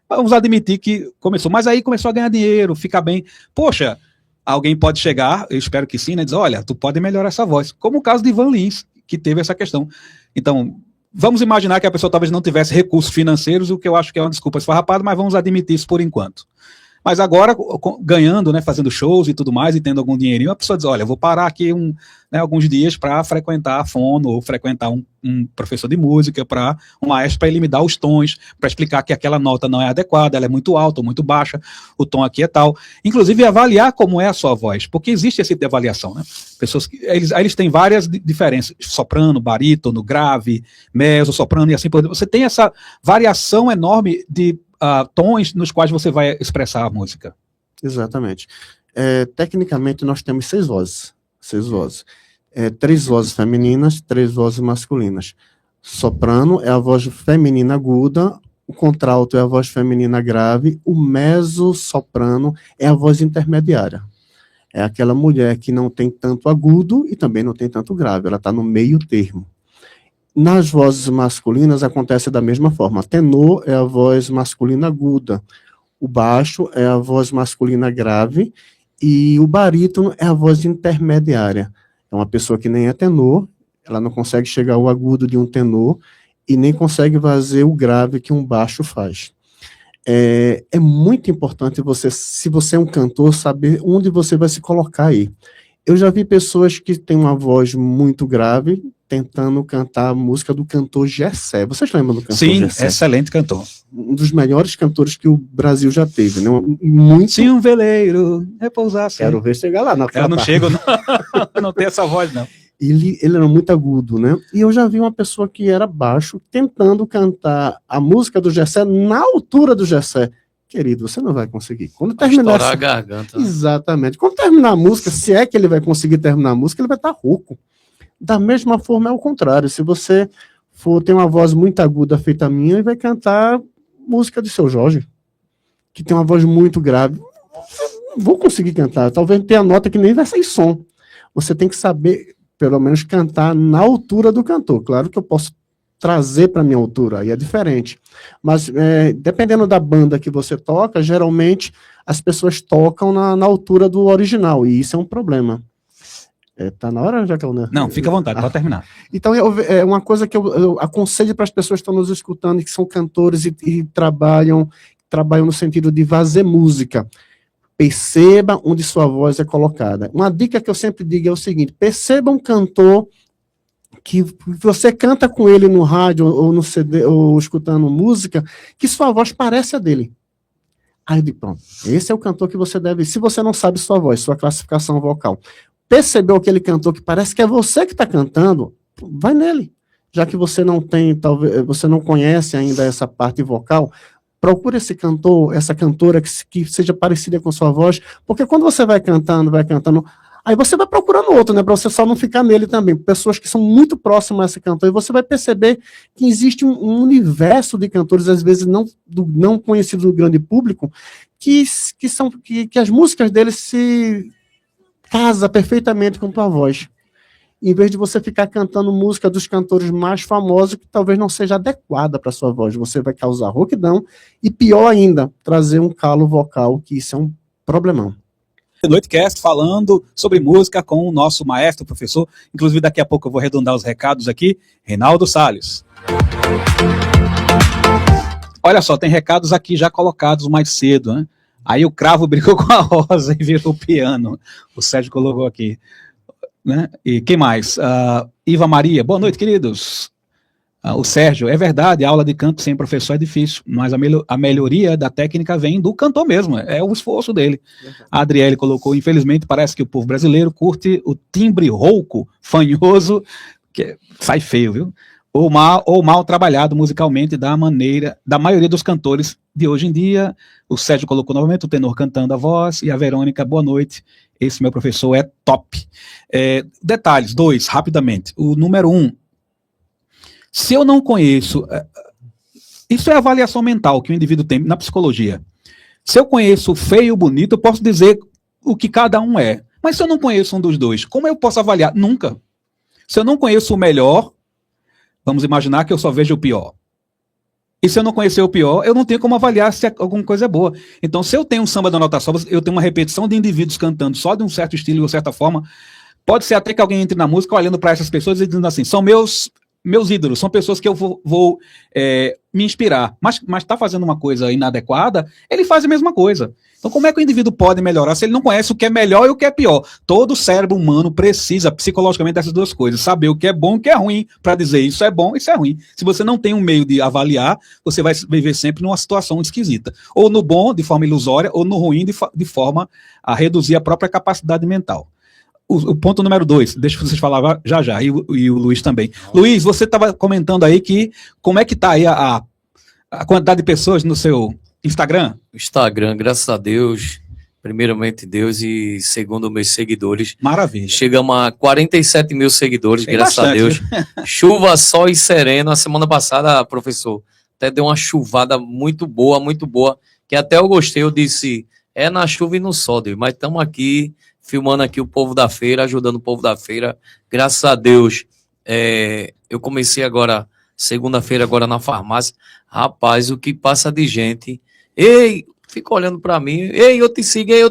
Vamos admitir que começou, mas aí começou a ganhar dinheiro, fica bem. Poxa, alguém pode chegar, eu espero que sim, né, dizer, olha, tu pode melhorar essa voz, como o caso de Ivan Lins, que teve essa questão. Então, vamos imaginar que a pessoa talvez não tivesse recursos financeiros, o que eu acho que é uma desculpa esfarrapada, mas vamos admitir isso por enquanto. Mas agora, ganhando, né, fazendo shows e tudo mais, e tendo algum dinheirinho, a pessoa diz, olha, eu vou parar aqui alguns dias para frequentar a fono, ou frequentar um professor de música, para um maestro, para ele me dar os tons, para explicar que aquela nota não é adequada, ela é muito alta ou muito baixa, o tom aqui é tal. Inclusive, avaliar como é a sua voz, porque existe esse tipo de avaliação, né? Pessoas que, eles têm várias diferenças, soprano, barítono, grave, mezzo, soprano e assim por diante. Você tem essa variação enorme de tons nos quais você vai expressar a música. Exatamente. Tecnicamente, nós temos 6 vozes. 6 vozes. 3 vozes femininas, 3 vozes masculinas. Soprano é a voz feminina aguda, o contralto é a voz feminina grave, o mezzo-soprano é a voz intermediária. É aquela mulher que não tem tanto agudo e também não tem tanto grave, ela está no meio termo. Nas vozes masculinas acontece da mesma forma. Tenor é a voz masculina aguda, o baixo é a voz masculina grave e o barítono é a voz intermediária. É uma pessoa que nem é tenor, ela não consegue chegar ao agudo de um tenor e nem consegue fazer o grave que um baixo faz. É muito importante você, se você é um cantor, saber onde você vai se colocar aí. Eu já vi pessoas que têm uma voz muito grave tentando cantar a música do cantor Gessé. Vocês lembram do cantor Gessé? Sim, excelente cantor. Um dos melhores cantores que o Brasil já teve, né? Muito... Se um veleiro repousar assim. Quero ver chegar lá. Eu não chego, não. Não tem essa voz, não. Ele era muito agudo, né? E eu já vi uma pessoa que era baixo tentando cantar a música do Gessé na altura do Gessé. Querido, você não vai conseguir. Quando terminar estourar a garganta. Exatamente. Quando terminar a música, se é que ele vai conseguir terminar a música, ele vai estar rouco. Da mesma forma, é o contrário. Se você ter uma voz muito aguda feita a minha, ele vai cantar música de Seu Jorge, que tem uma voz muito grave. Não vou conseguir cantar. Talvez tenha nota que nem vai sair som. Você tem que saber, pelo menos, cantar na altura do cantor. Claro que eu posso trazer para minha altura, aí é diferente. Mas, dependendo da banda que você toca, geralmente as pessoas tocam na altura do original, e isso é um problema. Tá na hora, Jacaúna? Não, fica à vontade, pode terminar. Então, é uma coisa que eu aconselho para as pessoas que estão nos escutando, que são cantores e trabalham no sentido de fazer música. Perceba onde sua voz é colocada. Uma dica que eu sempre digo é o seguinte: perceba um cantor que você canta com ele no rádio ou no CD, ou escutando música, que sua voz parece a dele. Aí, pronto, esse é o cantor que você deve... Se você não sabe sua voz, sua classificação vocal, percebeu aquele cantor que parece que é você que está cantando, vai nele. Já que você não tem, talvez você não conhece ainda essa parte vocal, procure esse cantor, essa cantora que seja parecida com sua voz, porque quando você vai cantando, aí você vai procurando outro, né, para você só não ficar nele também. Pessoas que são muito próximas a esse cantor, e você vai perceber que existe um universo de cantores, às vezes não conhecidos do grande público, que as músicas deles se casa perfeitamente com tua voz. Em vez de você ficar cantando música dos cantores mais famosos, que talvez não seja adequada para sua voz, você vai causar rouquidão e, pior ainda, trazer um calo vocal, que isso é um problemão. Noitecast falando sobre música com o nosso maestro, professor. Inclusive, daqui a pouco eu vou arredondar os recados aqui. Reinaldo Salles. Olha só, tem recados aqui já colocados mais cedo, né? Aí o Cravo brigou com a Rosa e virou piano. O Sérgio colocou aqui. Né? E quem mais? Iva Maria. Boa noite, queridos. O Sérgio, é verdade, a aula de canto sem professor é difícil, mas a melhoria da técnica vem do cantor mesmo, é o esforço dele. A Adriele colocou, infelizmente, parece que o povo brasileiro curte o timbre rouco, fanhoso, que sai feio, viu? ou mal trabalhado musicalmente da maioria dos cantores de hoje em dia. O Sérgio colocou novamente o tenor cantando a voz, e a Verônica, boa noite, esse meu professor é top. Detalhes, 2, rapidamente. O número 1, se eu não conheço, isso é avaliação mental que o indivíduo tem na psicologia. Se eu conheço o feio e o bonito, eu posso dizer o que cada um é. Mas se eu não conheço um dos dois, como eu posso avaliar? Nunca. Se eu não conheço o melhor, vamos imaginar que eu só vejo o pior. E se eu não conhecer o pior, eu não tenho como avaliar se alguma coisa é boa. Então, se eu tenho um samba da nota só, eu tenho uma repetição de indivíduos cantando só de um certo estilo, de uma certa forma, pode ser até que alguém entre na música olhando para essas pessoas e dizendo assim, são meus ídolos, são pessoas que eu vou me inspirar, mas está fazendo uma coisa inadequada, ele faz a mesma coisa. Então, como é que o indivíduo pode melhorar se ele não conhece o que é melhor e o que é pior? Todo cérebro humano precisa, psicologicamente, dessas duas coisas, saber o que é bom e o que é ruim, para dizer isso é bom, isso é ruim. Se você não tem um meio de avaliar, você vai viver sempre numa situação esquisita. Ou no bom, de forma ilusória, ou no ruim, de forma a reduzir a própria capacidade mental. O ponto número 2, deixa vocês falar já, e o Luiz também. Luiz, você estava comentando aí que como é que está aí a quantidade de pessoas no seu Instagram? Instagram, graças a Deus, primeiramente Deus e segundo meus seguidores. Maravilha. Chegamos a 47 mil seguidores, Tem graças bastante. a Deus. Chuva, sol e sereno. A semana passada, professor, até deu uma chuvada muito boa, que até eu gostei, eu disse, é na chuva e no sol, Deus, mas estamos aqui, filmando aqui o povo da feira, ajudando o povo da feira. Graças a Deus, eu comecei agora, segunda-feira, agora na farmácia. Rapaz, o que passa de gente. Ei, fica olhando para mim. Ei, eu te sigo. Aí eu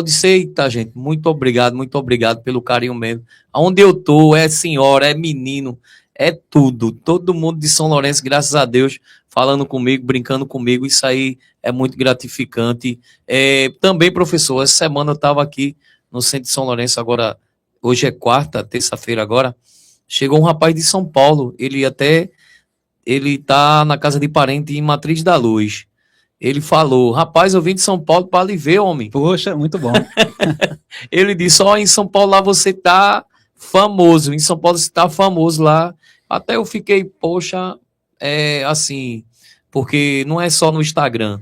disse, eita, gente, muito obrigado pelo carinho mesmo. Aonde eu tô, é senhora, é menino, é tudo. Todo mundo de São Lourenço, graças a Deus, falando comigo, brincando comigo, isso aí é muito gratificante. Também, professor, essa semana eu estava aqui no centro de São Lourenço, agora, hoje é quarta, terça-feira agora, chegou um rapaz de São Paulo, ele tá na casa de parente em Matriz da Luz. Ele falou, rapaz, eu vim de São Paulo para lhe ver, homem. Poxa, muito bom. Ele disse, em São Paulo lá você tá famoso, em São Paulo você tá famoso lá. Até eu fiquei, poxa, assim, porque não é só no Instagram.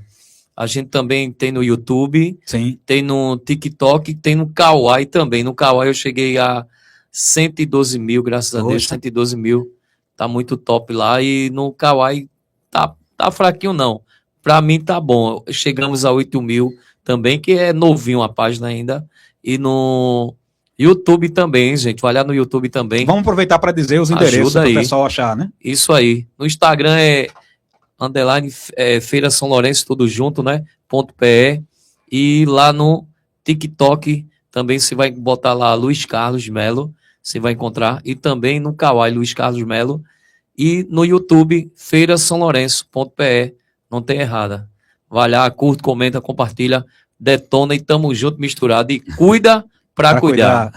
A gente também tem no YouTube, Sim. tem no TikTok, tem no Kawaii também. No Kawaii eu cheguei a 112 mil, graças a Deus, 112 mil. Tá muito top lá. E no Kawaii tá fraquinho não. Pra mim tá bom. Chegamos a 8 mil também, que é novinho a página ainda. E no YouTube também, gente. Vai lá no YouTube também. Vamos aproveitar para dizer os endereços para o pessoal achar, né? Isso aí. No Instagram _ Feira São Lourenço, tudo junto, né? .pe. E lá no TikTok também você vai botar lá Luiz Carlos Melo, você vai encontrar. E também no Kawaii Luiz Carlos Melo. E no YouTube, Feira São Lourenço.pe. Não tem errada. Vai lá, curte, comenta, compartilha, detona e tamo junto, misturado. E cuida para cuidar.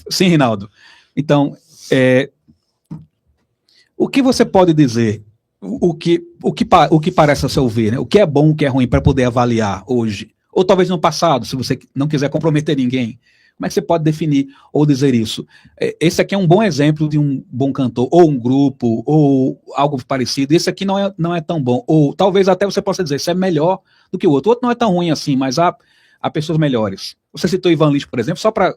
Sim, Rinaldo. Então, o que você pode dizer? O que parece a seu ver, né? O que é bom, o que é ruim, para poder avaliar hoje? Ou talvez no passado, se você não quiser comprometer ninguém. Como é que você pode definir ou dizer isso? Esse aqui é um bom exemplo de um bom cantor, ou um grupo, ou algo parecido. Esse aqui não é tão bom. Ou talvez até você possa dizer, isso é melhor do que o outro. O outro não é tão ruim assim, mas há pessoas melhores. Você citou Ivan Lins, por exemplo, só para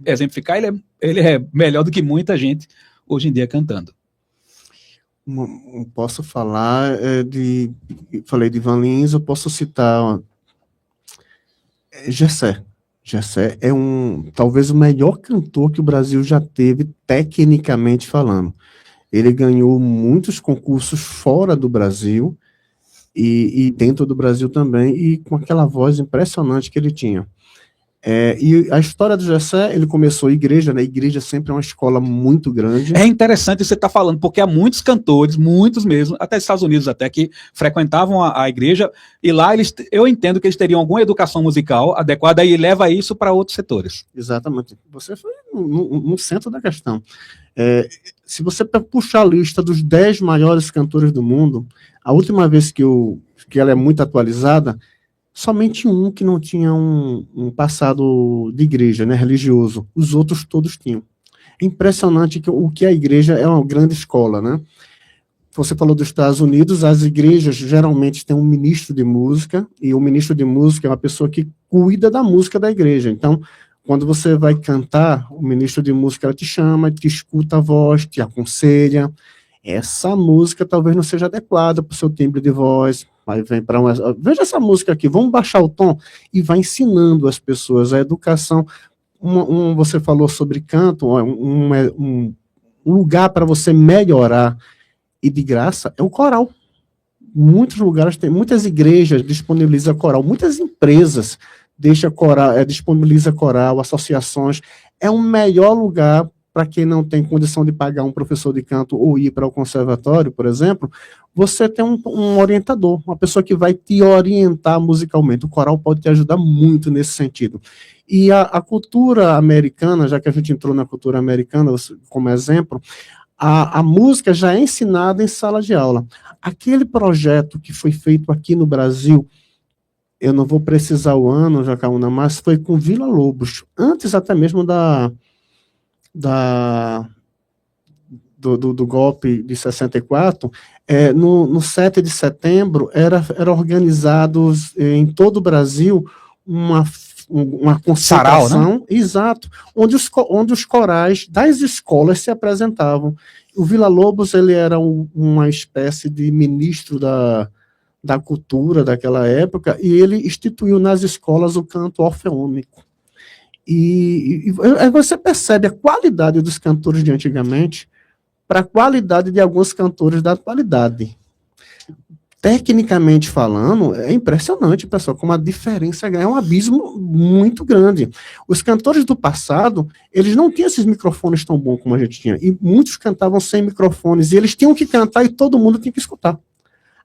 exemplificar, ele é melhor do que muita gente hoje em dia cantando. Posso falar falei de Ivan Lins, eu posso citar Gessé. Gessé é talvez o melhor cantor que o Brasil já teve, tecnicamente falando. Ele ganhou muitos concursos fora do Brasil e dentro do Brasil também, e com aquela voz impressionante que ele tinha. E a história do Gessé, ele começou a igreja, né? A igreja sempre é uma escola muito grande. É interessante você estar falando, porque há muitos cantores, muitos mesmo, até nos Estados Unidos até, que frequentavam a igreja, e lá eu entendo que eles teriam alguma educação musical adequada e leva isso para outros setores. Exatamente. Você foi no centro da questão. Se você puxar a lista dos 10 maiores cantores do mundo, a última vez que ela é muito atualizada, somente um que não tinha um passado de igreja, né, religioso. Os outros todos tinham. impressionante o que a igreja é uma grande escola, né? Você falou dos Estados Unidos, as igrejas geralmente têm um ministro de música, e o ministro de música é uma pessoa que cuida da música da igreja. Então, quando você vai cantar, o ministro de música te chama, te escuta a voz, te aconselha. Essa música talvez não seja adequada para o seu timbre de voz, mas vem para uma... Veja essa música aqui, vamos baixar o tom, e vai ensinando as pessoas a educação. Você falou sobre canto, um lugar para você melhorar e de graça é o coral. Muitos lugares, muitas igrejas disponibilizam coral, muitas empresas disponibilizam coral, associações. É o melhor lugar para quem não tem condição de pagar um professor de canto ou ir para o conservatório, por exemplo. Você tem um orientador, uma pessoa que vai te orientar musicalmente. O coral pode te ajudar muito nesse sentido. E a cultura americana, já que a gente entrou na cultura americana como exemplo, a música já é ensinada em sala de aula. Aquele projeto que foi feito aqui no Brasil, eu não vou precisar o ano, Jacaúna, mas foi com Vila Lobos, antes até mesmo do golpe de 64, no 7 de setembro, era organizado em todo o Brasil uma concentração, Sarau, né? Exato, onde os corais das escolas se apresentavam. O Vila Lobos, ele era uma espécie de ministro da cultura daquela época, e ele instituiu nas escolas o canto orfeônico. E você percebe a qualidade dos cantores de antigamente para a qualidade de alguns cantores da atualidade. Tecnicamente falando, é impressionante, pessoal, como a diferença é um abismo muito grande. Os cantores do passado, eles não tinham esses microfones tão bons como a gente tinha, e muitos cantavam sem microfones, e eles tinham que cantar e todo mundo tinha que escutar.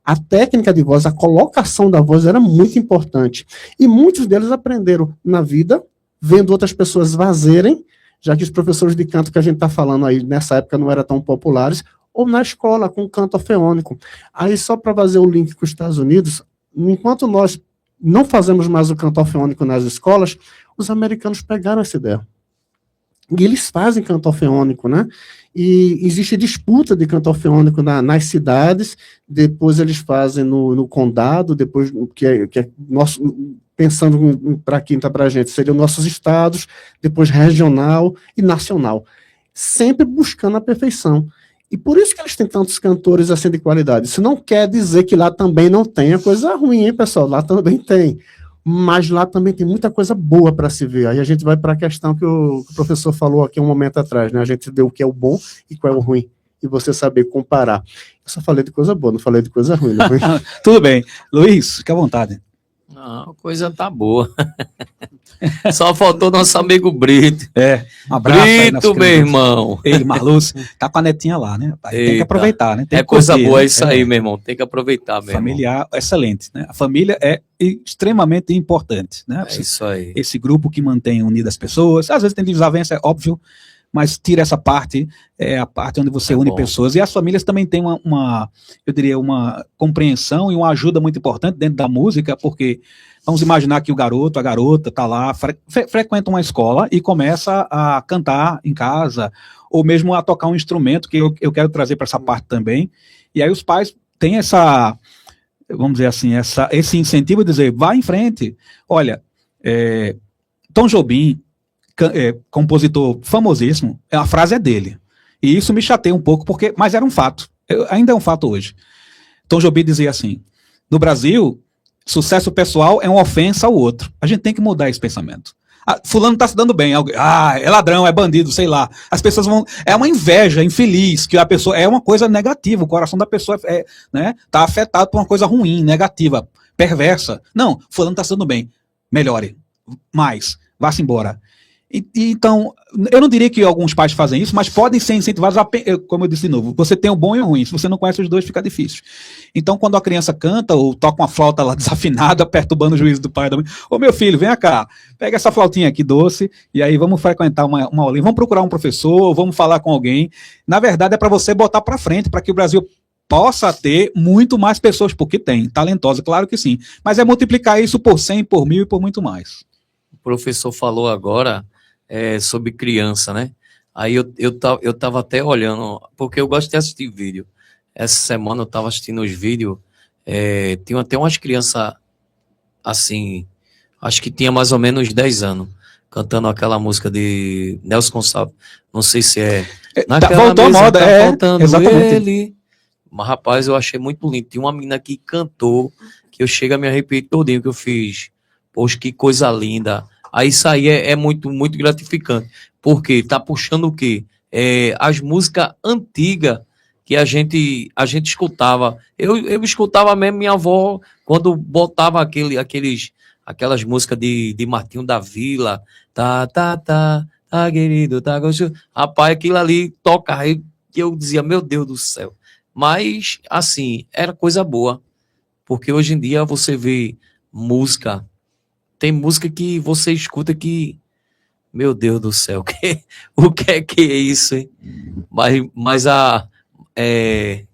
A técnica de voz, a colocação da voz era muito importante, e muitos deles aprenderam na vida, vendo outras pessoas fazerem, já que os professores de canto que a gente está falando aí, nessa época não eram tão populares, ou na escola, com canto orfeônico. Aí, só para fazer o link com os Estados Unidos, enquanto nós não fazemos mais o canto orfeônico nas escolas, os americanos pegaram essa ideia. E eles fazem canto orfeônico, né? E existe disputa de canto orfeônico nas cidades, depois eles fazem no condado, depois que é nosso, pensando para quem está para a gente, seriam nossos estados, depois regional e nacional, sempre buscando a perfeição. E por isso que eles têm tantos cantores assim de qualidade. Isso não quer dizer que lá também não tenha coisa ruim, hein, pessoal? Lá também tem. Mas lá também tem muita coisa boa para se ver. Aí a gente vai para a questão que o professor falou aqui um momento atrás, né? A gente vê o que é o bom e qual é o ruim. E você saber comparar. Eu só falei de coisa boa, não falei de coisa ruim. Não foi? Tudo bem. Luiz, fica à vontade. Não, a coisa tá boa. Só faltou nosso amigo Brito. Um abraço aí, nosso Brito, meu querido. irmão. Ei, Marluz, tá com a netinha lá, né? Tem que Eita. aproveitar, né? Tem É que coisa curtir, boa né? isso aí, meu irmão. Tem que aproveitar mesmo. Familiar, excelente, né? A família é extremamente importante, né? É isso aí. Esse grupo que mantém unidas as pessoas, às vezes tem desavença, é óbvio, mas tira essa parte, é a parte onde você une bom. pessoas, e as famílias também têm eu diria, uma compreensão e uma ajuda muito importante dentro da música, porque vamos imaginar que o garoto, a garota, tá lá, frequenta uma escola e começa a cantar em casa, ou mesmo a tocar um instrumento, que eu quero trazer para essa parte também, e aí os pais têm essa, vamos dizer assim, esse incentivo de dizer, vá em frente. Olha, Tom Jobim, compositor famosíssimo, a frase é dele. E isso me chateia um pouco, mas era um fato. Ainda é um fato hoje. Tom Jobim dizia assim, no Brasil, sucesso pessoal é uma ofensa ao outro. A gente tem que mudar esse pensamento. Fulano está se dando bem. É ladrão, é bandido, sei lá. As pessoas vão... É uma inveja infeliz, que a pessoa... É uma coisa negativa. O coração da pessoa tá afetado por uma coisa ruim, negativa, perversa. Não, fulano está se dando bem. Melhore. Mais. Vá-se embora. Então, eu não diria que alguns pais fazem isso, mas podem ser incentivados, como eu disse de novo, você tem o bom e o ruim, se você não conhece os dois, fica difícil. Então, quando a criança canta ou toca uma flauta lá desafinada, perturbando o juízo do pai e da mãe, ô meu filho, vem cá, pega essa flautinha aqui doce, e aí vamos frequentar uma aulinha, vamos procurar um professor, vamos falar com alguém. Na verdade, é para você botar para frente, para que o Brasil possa ter muito mais pessoas, porque tem, talentosa, claro que sim, mas é multiplicar isso por 100, por 1000 e por muito mais. O professor falou agora sobre criança, né? Aí eu tava até olhando, porque eu gosto de assistir vídeo. Essa semana eu tava assistindo os vídeos, tinha até umas crianças assim, acho que tinha mais ou menos 10 anos, cantando aquela música de Nelson Gonçalves. Não sei se é. Voltou a moda, faltando exatamente. ele. Mas, rapaz, eu achei muito lindo. Tinha uma menina que cantou, que eu chego a me arrepiar todinho, que eu fiz. Poxa, que coisa linda. Aí isso aí é muito, muito gratificante. Porque tá puxando o quê? As músicas antigas que a gente escutava. Eu escutava mesmo minha avó quando botava aquelas músicas de Martinho da Vila. Tá, querido, tá gostoso. Rapaz, aquilo ali toca. Aí eu dizia, meu Deus do céu. Mas, assim, era coisa boa. Porque hoje em dia você vê música. Tem música que você escuta que, meu Deus do céu, o que é isso, hein? Mas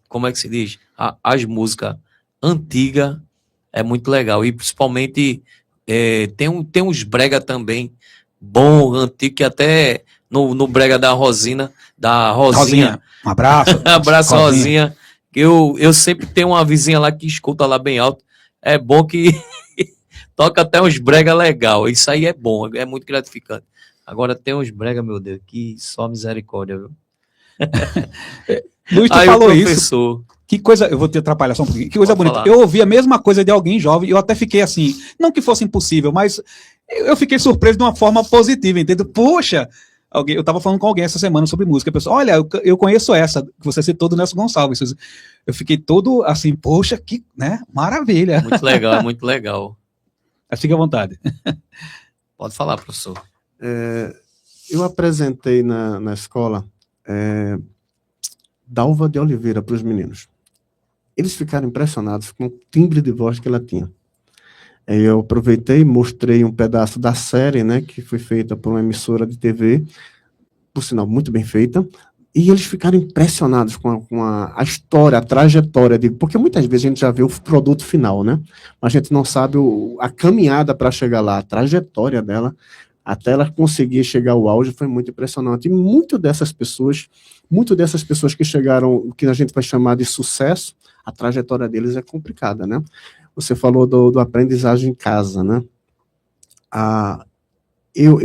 como é que se diz? As músicas antigas é muito legal. E principalmente tem uns brega também, bom, antigo, que até no brega da Rosinha. Um abraço. Abraço, Rosinha. Eu sempre tenho uma vizinha lá que escuta lá bem alto. É bom que toca até uns brega legal. Isso aí é bom, é muito gratificante. Agora tem uns brega, meu Deus, que só misericórdia, viu? Luiz, tu Aí falou o isso. professor, Que coisa, eu vou te atrapalhar só um pouquinho. Que coisa Pode bonita. falar. Eu ouvi a mesma coisa de alguém jovem, eu até fiquei assim, não que fosse impossível, mas eu fiquei surpreso de uma forma positiva, entendeu? Poxa, eu tava falando com alguém essa semana sobre música, a pessoa, olha, eu conheço essa, que você citou do Nelson Gonçalves. Eu fiquei todo assim, poxa, que, né, maravilha. muito legal, é muito legal. Fique à vontade. Pode falar, professor. Eu apresentei na escola Dalva de Oliveira para os meninos. Eles ficaram impressionados com o timbre de voz que ela tinha. Eu aproveitei e mostrei um pedaço da série, né, que foi feita por uma emissora de TV, por sinal, muito bem feita, e eles ficaram impressionados com a história, a trajetória, porque muitas vezes a gente já vê o produto final, né, mas a gente não sabe a caminhada para chegar lá, a trajetória dela, até ela conseguir chegar ao auge, foi muito impressionante. E muitas dessas pessoas que chegaram, o que a gente vai chamar de sucesso, a trajetória deles é complicada, né? Você falou do aprendizagem em casa, né? Eu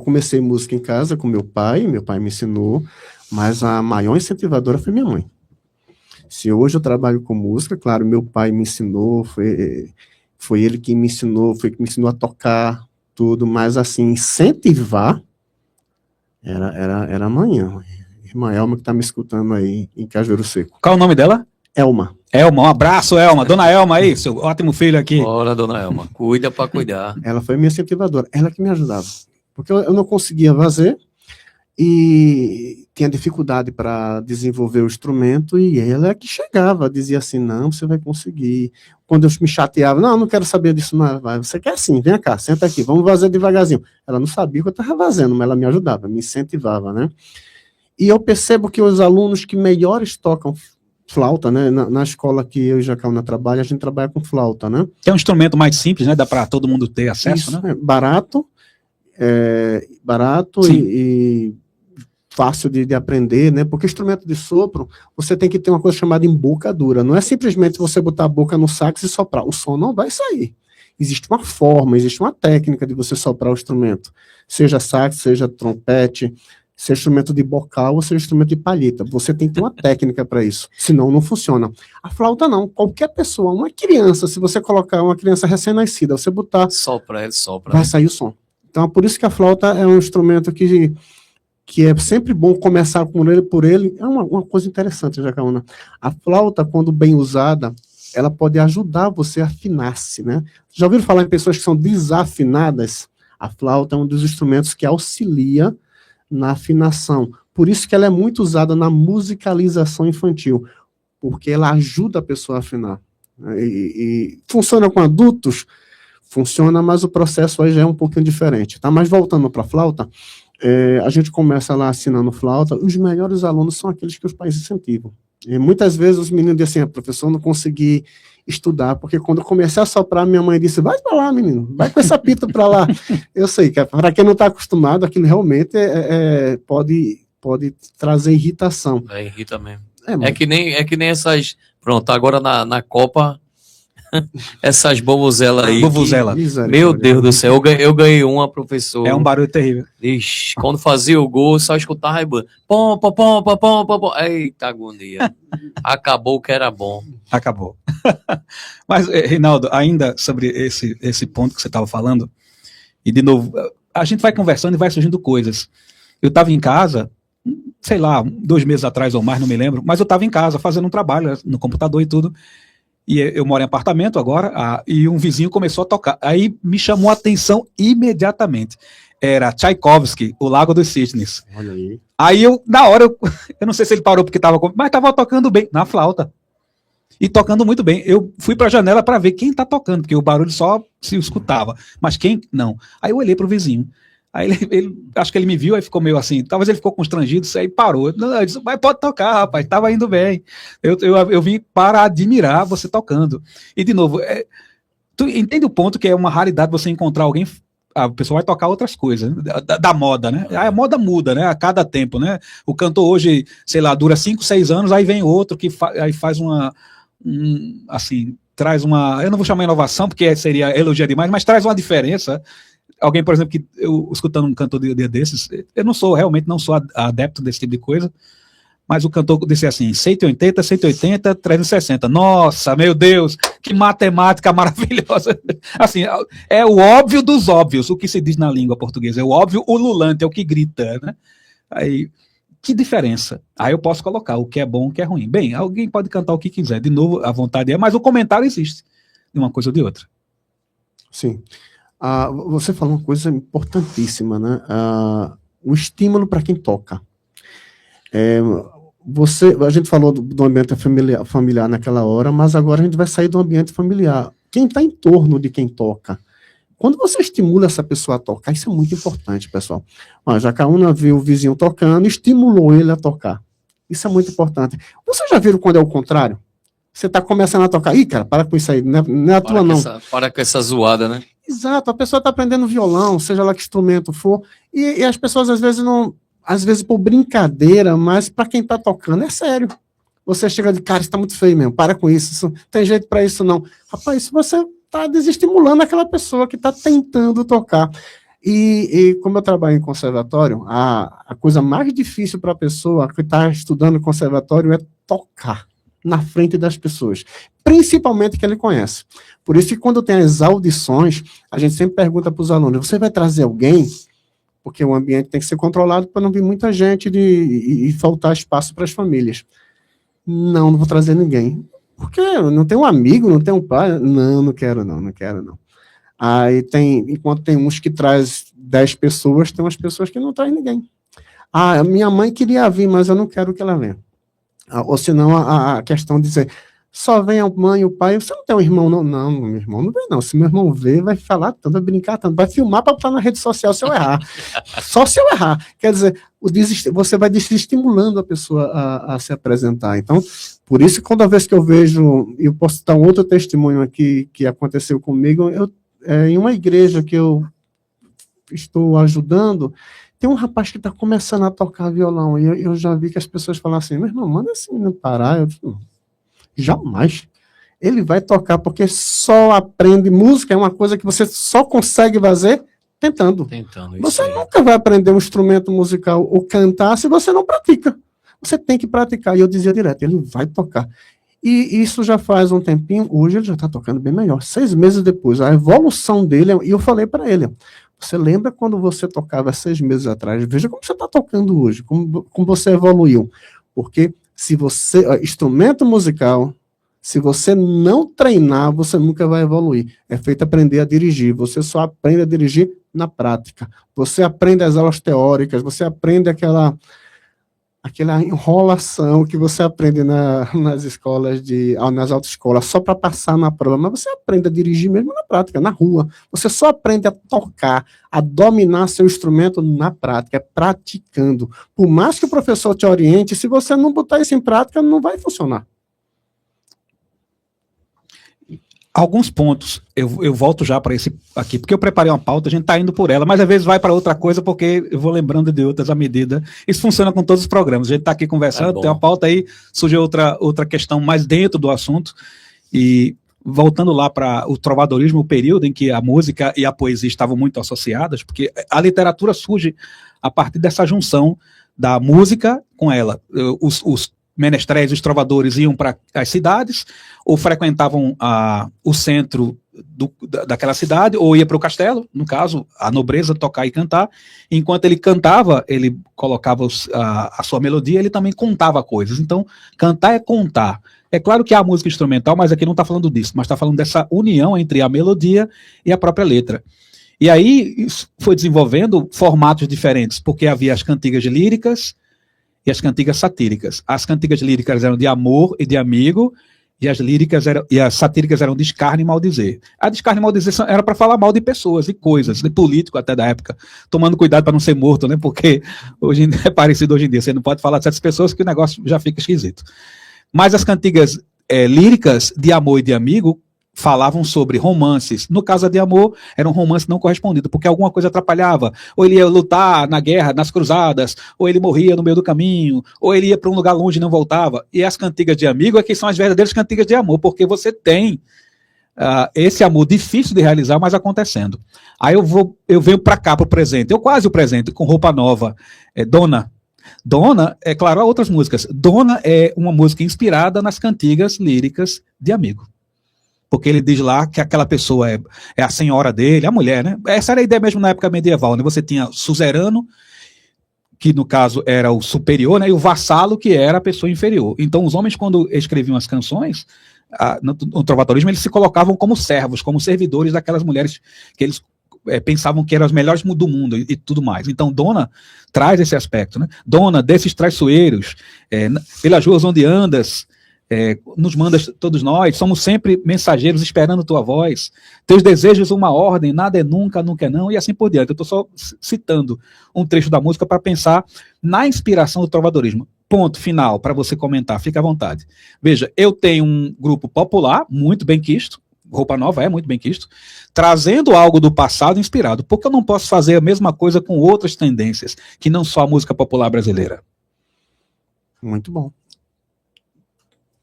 comecei música em casa com meu pai me ensinou, mas a maior incentivadora foi minha mãe. Se hoje eu trabalho com música, claro, meu pai me ensinou, foi ele que me ensinou, foi que me ensinou a tocar tudo, mas assim, incentivar era amanhã. Irmã Elma que está me escutando aí em Cajueiro Seco. Qual é o nome dela? Elma. Elma, um abraço, Elma. Dona Elma aí, seu ótimo filho aqui. Bora, dona Elma. Cuida para cuidar. Ela foi minha incentivadora, ela que me ajudava. Porque eu não conseguia fazer e tinha dificuldade para desenvolver o instrumento e ela é que chegava, dizia assim, não, você vai conseguir. Quando eu me chateava, não quero saber disso, não, você quer sim, vem cá, senta aqui, vamos fazer devagarzinho. Ela não sabia o que eu estava fazendo, mas ela me ajudava, me incentivava, né? E eu percebo que os alunos que melhores tocam flauta, né? Na escola que eu e Jacaúna trabalha, a gente trabalha com flauta, né? É um instrumento mais simples, né? Dá para todo mundo ter acesso, Isso, né? Barato e fácil de aprender, né? Porque instrumento de sopro, você tem que ter uma coisa chamada embocadura. Não é simplesmente você botar a boca no sax e soprar. O som não vai sair. Existe uma forma, existe uma técnica de você soprar o instrumento. Seja sax, seja trompete, seja instrumento de bocal ou seja instrumento de palheta. Você tem que ter uma técnica para isso, senão não funciona. A flauta não, qualquer pessoa, uma criança, se você colocar uma criança recém-nascida, você botar, Sopra, ele sopra. vai sair o som. Então, é por isso que a flauta é um instrumento que é sempre bom começar por ele. É uma coisa interessante, Jacaúna. A flauta, quando bem usada, ela pode ajudar você a afinar-se, né? Já ouviram falar em pessoas que são desafinadas? A flauta é um dos instrumentos que auxilia na afinação. Por isso que ela é muito usada na musicalização infantil, porque ela ajuda a pessoa a afinar. E funciona com adultos? Funciona, mas o processo aí já é um pouquinho diferente, tá? Mas voltando para a flauta, a gente começa lá assinando flauta, os melhores alunos são aqueles que os pais incentivam. E muitas vezes os meninos dizem assim, professor, não consegui estudar, porque quando eu comecei a soprar, minha mãe disse, vai para lá, menino, vai com essa pita para lá. Eu sei que para quem não está acostumado, aquilo realmente pode trazer irritação. Irrita mesmo. Mas... É que nem essas... Pronto, agora na Copa, essas bobuzelas aí. Vuvuzela. Meu Deus do céu, eu ganhei uma, professor. É um barulho terrível. Ixi, quando fazia o gol, só escutava pom, pom, pom, pom, pom, pom, pom. Eita agonia. Acabou o que era bom. Acabou. Mas, Reinaldo, ainda sobre esse ponto que você estava falando, e de novo, a gente vai conversando e vai surgindo coisas. Eu estava em casa, sei lá, 2 meses atrás ou mais, não me lembro, mas eu estava em casa fazendo um trabalho no computador e tudo, e eu moro em apartamento agora, e um vizinho começou a tocar, aí me chamou a atenção imediatamente. Era Tchaikovsky, O Lago dos Cisnes. Olha aí. Aí na hora, eu não sei se ele parou porque estava, mas estava tocando bem, na flauta. E tocando muito bem. Eu fui para a janela para ver quem está tocando, porque o barulho só se escutava. Mas quem? Não. Aí eu olhei para o vizinho. Aí ele acho que ele me viu, aí ficou meio assim, talvez ele ficou constrangido, aí parou. Não, eu disse, mas pode tocar, rapaz, estava indo bem. Eu vim para admirar você tocando. E, de novo, tu entende o ponto que é uma raridade você encontrar alguém, a pessoa vai tocar outras coisas, né? da moda, né? A moda muda, né? A cada tempo, né? O cantor hoje, sei lá, dura 5, 6 anos, aí vem outro que aí faz assim, traz uma, eu não vou chamar inovação, porque seria elogiar demais, mas traz uma diferença. Alguém, por exemplo, que eu escutando um cantor desses, eu realmente não sou adepto desse tipo de coisa, mas o cantor disse assim, 180, 180, 360. Nossa, meu Deus, que matemática maravilhosa. Assim, é o óbvio dos óbvios, o que se diz na língua portuguesa. É o óbvio ululante, é o que grita, né? Aí, que diferença? Aí eu posso colocar o que é bom, o que é ruim. Bem, alguém pode cantar o que quiser, de novo, a vontade mas o comentário existe, de uma coisa ou de outra. Sim. Você falou uma coisa importantíssima, né? O estímulo para quem toca. A gente falou do ambiente familiar naquela hora, mas agora a gente vai sair do ambiente familiar. Quem está em torno de quem toca? Quando você estimula essa pessoa a tocar, isso é muito importante, pessoal. A Jacaúna viu o vizinho tocando, estimulou ele a tocar. Isso é muito importante. Vocês já viram quando é o contrário? Você está começando a tocar, cara, para com isso aí, não é a tua não. Para com essa zoada, né? Exato, a pessoa está aprendendo violão, seja lá que instrumento for, e as pessoas às vezes por brincadeira, mas para quem está tocando é sério. Você chega de, cara, isso está muito feio mesmo, para com isso, tem jeito para isso não. Rapaz, isso você está desestimulando aquela pessoa que está tentando tocar. E como eu trabalho em conservatório, a coisa mais difícil para a pessoa que está estudando conservatório é tocar na frente das pessoas, principalmente que ele conhece. Por isso que quando tem as audições, a gente sempre pergunta para os alunos, você vai trazer alguém? Porque o ambiente tem que ser controlado para não vir muita gente e faltar espaço para as famílias. Não vou trazer ninguém. Porque não tem um amigo, não tem um pai? Não quero não. Aí enquanto tem uns que traz 10 pessoas, tem umas pessoas que não traz ninguém. Minha mãe queria vir, mas eu não quero que ela venha. Ou senão a questão de dizer, só vem a mãe e o pai, você não tem um irmão não? Não, meu irmão não vem não, se meu irmão ver, vai falar tanto, vai brincar tanto, vai filmar para botar na rede social se eu errar, só se eu errar, quer dizer, você vai desestimulando a pessoa a se apresentar. Então, por isso, cada vez que eu vejo, eu posso dar um outro testemunho aqui, que aconteceu comigo, em uma igreja que eu estou ajudando, tem um rapaz que está começando a tocar violão, e eu já vi que as pessoas falam assim, meu irmão, manda esse menino parar. Eu digo, jamais. Ele vai tocar, porque só aprende música, é uma coisa que você só consegue fazer tentando. Você nunca vai aprender um instrumento musical ou cantar se você não pratica. Você tem que praticar, e eu dizia direto, ele vai tocar. E isso já faz um tempinho, hoje ele já está tocando bem melhor. 6 meses depois, a evolução dele, e eu falei para ele, você lembra quando você tocava 6 meses atrás? Veja como você está tocando hoje, como você evoluiu. Porque instrumento musical, se você não treinar, você nunca vai evoluir. É feito aprender a dirigir. Você só aprende a dirigir na prática. Você aprende as aulas teóricas, você aprende aquela enrolação que você aprende nas escolas, nas autoescolas, só para passar na prova, mas você aprende a dirigir mesmo na prática, na rua. Você só aprende a tocar, a dominar seu instrumento na prática, praticando. Por mais que o professor te oriente, se você não botar isso em prática, não vai funcionar. Alguns pontos, eu volto já para esse aqui, porque eu preparei uma pauta, a gente está indo por ela, mas às vezes vai para outra coisa, porque eu vou lembrando de outras à medida. Isso funciona com todos os programas, a gente está aqui conversando, tem uma pauta aí, surge outra questão mais dentro do assunto, e voltando lá para o trovadorismo, o período em que a música e a poesia estavam muito associadas, porque a literatura surge a partir dessa junção da música com ela. Os menestréis, os trovadores iam para as cidades, ou frequentavam o centro daquela cidade, ou ia para o castelo, no caso, a nobreza, tocar e cantar. Enquanto ele cantava, ele colocava a sua melodia, ele também contava coisas. Então, cantar é contar. É claro que há música instrumental, mas aqui não está falando disso, mas está falando dessa união entre a melodia e a própria letra. E aí, isso foi desenvolvendo formatos diferentes, porque havia as cantigas líricas, e as cantigas satíricas. As cantigas líricas eram de amor e de amigo, e as satíricas eram de escárnio e maldizer. A de escárnio e maldizer era para falar mal de pessoas e coisas, de político até da época, tomando cuidado para não ser morto, né? Porque hoje é parecido hoje em dia, você não pode falar de certas pessoas que o negócio já fica esquisito. Mas as cantigas líricas de amor e de amigo falavam sobre romances. No caso de amor, era um romance não correspondido, porque alguma coisa atrapalhava. Ou ele ia lutar na guerra, nas cruzadas, ou ele morria no meio do caminho, ou ele ia para um lugar longe e não voltava. E as cantigas de amigo é que são as verdadeiras cantigas de amor, porque você tem esse amor difícil de realizar, mas acontecendo. Aí eu venho para cá, para o presente. Eu quase o presente, com roupa nova. Dona. Dona, é claro, há outras músicas. Dona é uma música inspirada nas cantigas líricas de amigo. Porque ele diz lá que aquela pessoa é a senhora dele, a mulher, né? Essa era a ideia mesmo na época medieval, né? Você tinha suzerano, que no caso era o superior, né? E o vassalo, que era a pessoa inferior. Então os homens, quando escreviam as canções, no trovadorismo, eles se colocavam como servos, como servidores daquelas mulheres que eles pensavam que eram as melhores do mundo e tudo mais. Então Dona traz esse aspecto, né? Dona, desses traiçoeiros, pelas ruas onde andas, nos mandas todos nós, somos sempre mensageiros esperando tua voz, teus desejos uma ordem, nada é nunca, nunca é não, e assim por diante. Eu estou só citando um trecho da música para pensar na inspiração do trovadorismo. Ponto final, para você comentar, fica à vontade. Veja, eu tenho um grupo popular, muito bem quisto, Roupa Nova é muito bem quisto, trazendo algo do passado inspirado, porque eu não posso fazer a mesma coisa com outras tendências, que não só a música popular brasileira. Muito bom.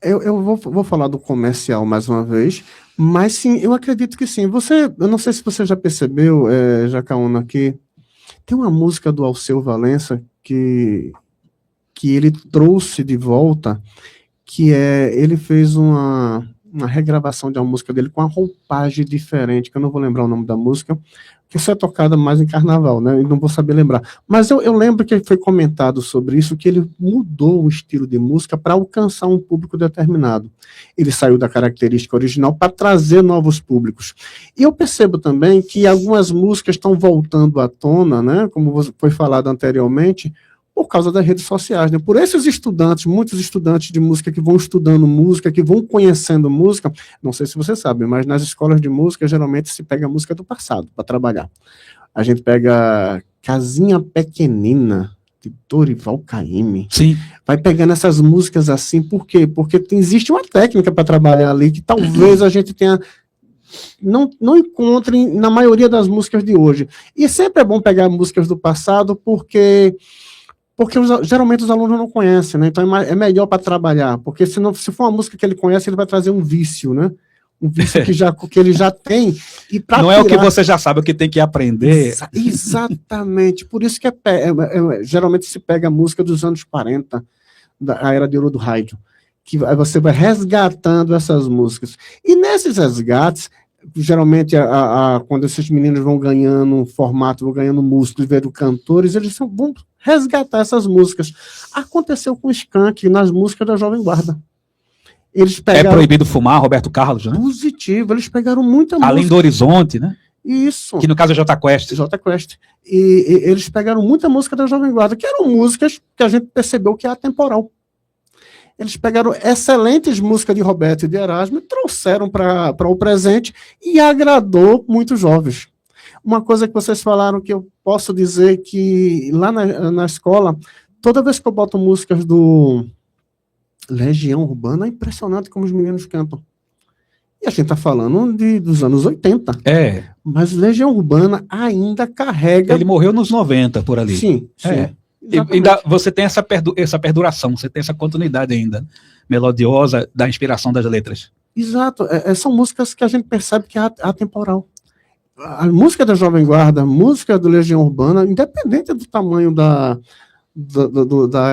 Eu vou falar do comercial mais uma vez, mas sim, eu acredito que sim. Eu não sei se você já percebeu, Jacaúna, que tem uma música do Alceu Valença que ele trouxe de volta, ele fez uma regravação de uma música dele com uma roupagem diferente, que eu não vou lembrar o nome da música, que isso é tocada mais em carnaval, né? Eu não vou saber lembrar. Mas eu lembro que foi comentado sobre isso, que ele mudou o estilo de música para alcançar um público determinado. Ele saiu da característica original para trazer novos públicos. E eu percebo também que algumas músicas estão voltando à tona, né? Como foi falado anteriormente, por causa das redes sociais, né? Por esses estudantes, muitos estudantes de música que vão estudando música, que vão conhecendo música, não sei se você sabe, mas nas escolas de música geralmente se pega música do passado para trabalhar. A gente pega Casinha Pequenina, de Dorival Caymmi. Sim. Vai pegando essas músicas assim, por quê? Porque existe uma técnica para trabalhar ali, que talvez a gente tenha... Não encontre na maioria das músicas de hoje. E sempre é bom pegar músicas do passado, porque geralmente os alunos não conhecem, né? Então é melhor para trabalhar, porque se for uma música que ele conhece, ele vai trazer um vício, né? Um vício que ele já tem. E não é o que você já sabe, é o que tem que aprender. Exatamente. Por isso que geralmente se pega a música dos anos 40, da era de ouro do rádio, que você vai resgatando essas músicas. E nesses resgates, geralmente, quando esses meninos vão ganhando formato, vão ganhando músculos, vendo cantores, eles vão resgatar essas músicas. Aconteceu com o Skank nas músicas da Jovem Guarda. Eles pegaram... É proibido fumar, Roberto Carlos, né? Positivo, eles pegaram muita música. Além do Horizonte, né? Isso. Que no caso é Jota Quest. Jota Quest. E eles pegaram muita música da Jovem Guarda, que eram músicas que a gente percebeu que é atemporal. Eles pegaram excelentes músicas de Roberto e de Erasmo e trouxeram para o presente e agradou muitos jovens. Uma coisa que vocês falaram que eu posso dizer que lá na escola, toda vez que eu boto músicas do Legião Urbana, é impressionante como os meninos cantam. E a gente está falando dos anos 80. Mas Legião Urbana ainda carrega... Ele morreu nos 90, por ali. Sim. E ainda você tem essa perduração, você tem essa continuidade ainda, melodiosa, da inspiração das letras. Exato. São músicas que a gente percebe que é atemporal. A música da Jovem Guarda, a música do Legião Urbana, independente do tamanho da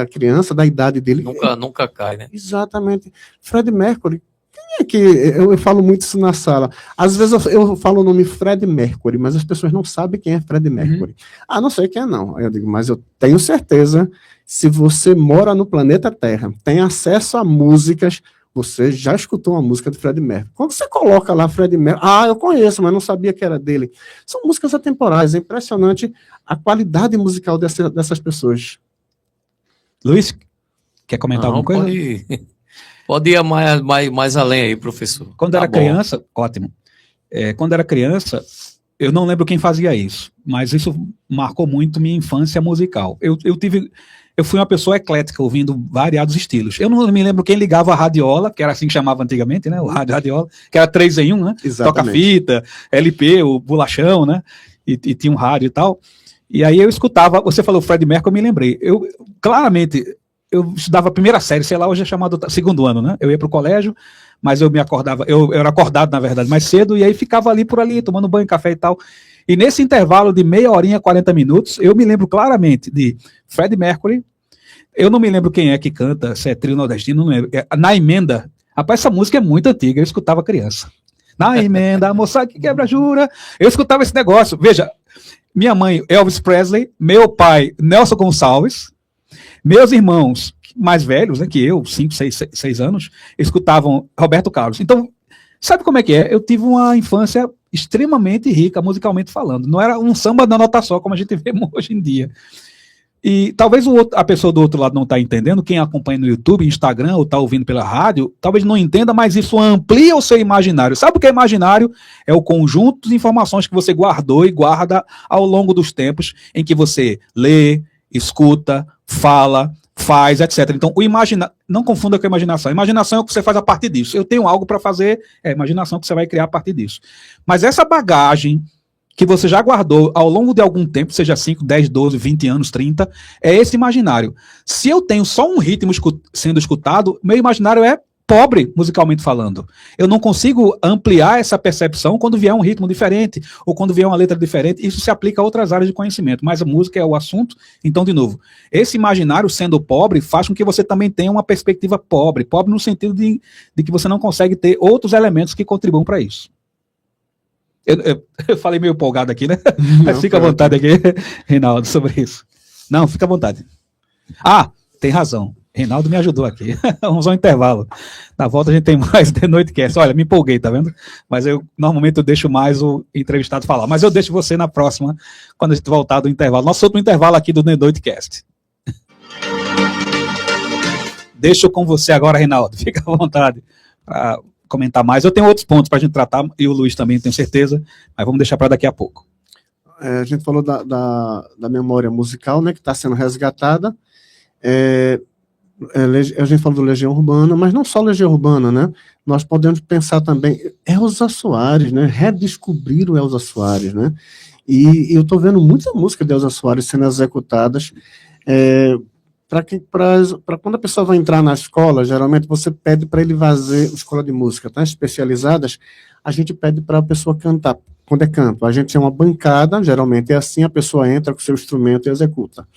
criança, da idade dele. Nunca cai, né? Exatamente. Fred Mercury. Quem é que... Eu falo muito isso na sala. Às vezes eu falo o nome Fred Mercury, mas as pessoas não sabem quem é Fred Mercury. Não sei quem é não. Eu digo, mas eu tenho certeza, se você mora no planeta Terra, tem acesso a músicas, você já escutou uma música de Fred Mercury. Quando você coloca lá Fred Mercury, eu conheço, mas não sabia que era dele. São músicas atemporais, é impressionante a qualidade musical dessas pessoas. Luiz, quer comentar alguma coisa? Pode ir mais além aí, professor. Quando era criança, ótimo. Quando era criança, eu não lembro quem fazia isso, mas isso marcou muito minha infância musical. Eu fui uma pessoa eclética, ouvindo variados estilos. Eu não me lembro quem ligava a radiola, que era assim que chamava antigamente, né? O radiola, que era 3 em 1, né? Toca-fita, LP, o bolachão, né? E tinha um rádio e tal. E aí eu escutava, você falou Fred Mercury, eu me lembrei. Claramente, eu estudava a primeira série, sei lá, hoje é chamado segundo ano, né? Eu ia pro colégio, mas eu me acordava, eu era acordado, na verdade, mais cedo, e aí ficava ali por ali, tomando banho, café e tal. E nesse intervalo de meia horinha, 40 minutos, eu me lembro claramente de Fred Mercury. Eu não me lembro quem é que canta, se é trio nordestino, não lembro. Na Emenda. Rapaz, essa música é muito antiga, eu escutava criança. Na Emenda, a moça que quebra jura. Eu escutava esse negócio. Veja, minha mãe, Elvis Presley, meu pai, Nelson Gonçalves, meus irmãos mais velhos, né, que eu, 5, 6 anos, escutavam Roberto Carlos. Então, sabe como é que é? Eu tive uma infância extremamente rica, musicalmente falando. Não era um samba da nota só, como a gente vê hoje em dia. E talvez a pessoa do outro lado não está entendendo, quem acompanha no YouTube, Instagram, ou está ouvindo pela rádio, talvez não entenda, mas isso amplia o seu imaginário. Sabe o que é imaginário? É o conjunto de informações que você guardou e guarda ao longo dos tempos em que você lê, escuta, fala, faz, etc. Então, não confunda com a imaginação. A imaginação é o que você faz a partir disso. Eu tenho algo para fazer, é a imaginação que você vai criar a partir disso. Mas essa bagagem que você já guardou ao longo de algum tempo, seja 5, 10, 12, 20 anos, 30, é esse imaginário. Se eu tenho só um ritmo sendo escutado, meu imaginário é pobre, musicalmente falando. Eu não consigo ampliar essa percepção quando vier um ritmo diferente, ou quando vier uma letra diferente. Isso se aplica a outras áreas de conhecimento, mas a música é o assunto. Então, de novo, esse imaginário sendo pobre faz com que você também tenha uma perspectiva pobre no sentido de que você não consegue ter outros elementos que contribuam para isso. Eu falei meio empolgado aqui, né? Mas fica à vontade aqui, Reinaldo, sobre isso. Não, fica à vontade. Tem razão. Reinaldo me ajudou aqui. Vamos ao intervalo. Na volta a gente tem mais The Noite Cast. Olha, me empolguei, tá vendo? Mas normalmente eu deixo mais o entrevistado falar. Mas eu deixo você na próxima, quando a gente voltar do intervalo. Nosso outro intervalo aqui do The Noite Cast. Deixo com você agora, Reinaldo. Fica à vontade para comentar mais. Eu tenho outros pontos para a gente tratar, e o Luiz também, tenho certeza, mas vamos deixar para daqui a pouco. A gente falou da memória musical, né, que está sendo resgatada. A gente falou do Legião Urbana, mas não só Legião Urbana, né? Nós podemos pensar também Elza Soares, né? Redescobrir o Elza Soares, né? E eu estou vendo muita música de Elza Soares sendo executadas. Para quando a pessoa vai entrar na escola, geralmente você pede para ele fazer escola de música, tá? Especializadas, a gente pede para a pessoa cantar. Quando é canto, a gente tem uma bancada, geralmente é assim, a pessoa entra com o seu instrumento e executa.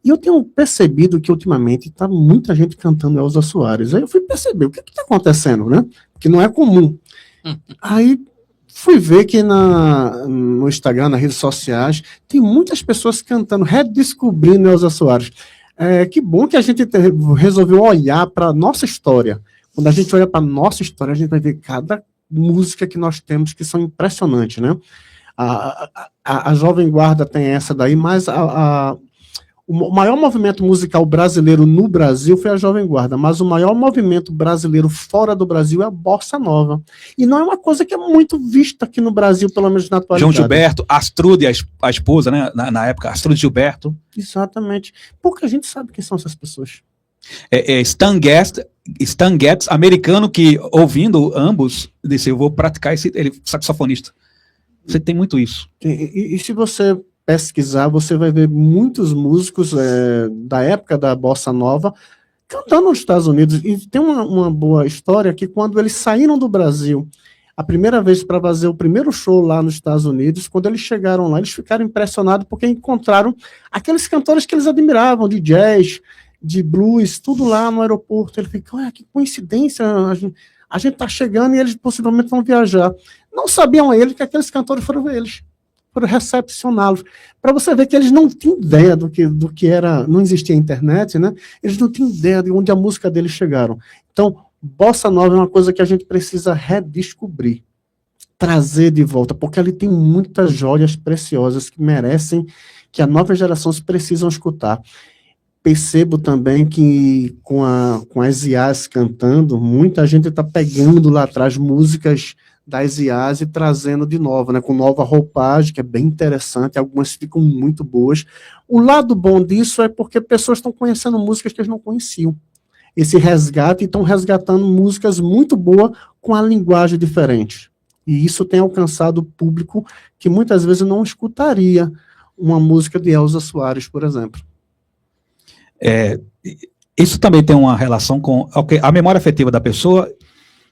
E eu tenho percebido que ultimamente está muita gente cantando Elza Soares. Aí eu fui perceber o que está acontecendo, né? Que não é comum. Aí fui ver que no Instagram, nas redes sociais, tem muitas pessoas cantando, redescobrindo Elza Soares. Que bom que a gente resolveu olhar para a nossa história. Quando a gente olha para a nossa história, a gente vai ver cada música que nós temos que são impressionantes, né? A Jovem Guarda tem essa daí, mas o maior movimento musical brasileiro no Brasil foi a Jovem Guarda, mas o maior movimento brasileiro fora do Brasil é a Bossa Nova. E não é uma coisa que é muito vista aqui no Brasil, pelo menos na atualidade. João Gilberto, Astrude, a esposa, né, na época, Astrude Gilberto. Exatamente. Pouca gente sabe quem são essas pessoas. Stan Getz, americano, que ouvindo ambos, disse, eu vou praticar ele saxofonista. Você tem muito isso. E se você pesquisar, você vai ver muitos músicos da época da Bossa Nova cantando nos Estados Unidos. E tem uma boa história que quando eles saíram do Brasil, a primeira vez para fazer o primeiro show lá nos Estados Unidos, quando eles chegaram lá, eles ficaram impressionados porque encontraram aqueles cantores que eles admiravam, de jazz, de blues, tudo lá no aeroporto. Ele fica, olha, que coincidência, a gente tá chegando e eles possivelmente vão viajar. Não sabiam eles que aqueles cantores foram eles. Para recepcioná-los, para você ver que eles não tinham ideia do que era, não existia internet, né? Eles não tinham ideia de onde a música deles chegaram. Então, Bossa Nova é uma coisa que a gente precisa redescobrir, trazer de volta, porque ali tem muitas joias preciosas que merecem, que as novas gerações precisam escutar. Percebo também que com as IAs cantando, muita gente está pegando lá atrás músicas das IAs e trazendo de novo, né, com nova roupagem, que é bem interessante, algumas ficam muito boas. O lado bom disso é porque pessoas estão conhecendo músicas que eles não conheciam. Esse resgate, estão resgatando músicas muito boas com a linguagem diferente. E isso tem alcançado o público que muitas vezes não escutaria uma música de Elza Soares, por exemplo. Isso também tem uma relação com a memória afetiva da pessoa.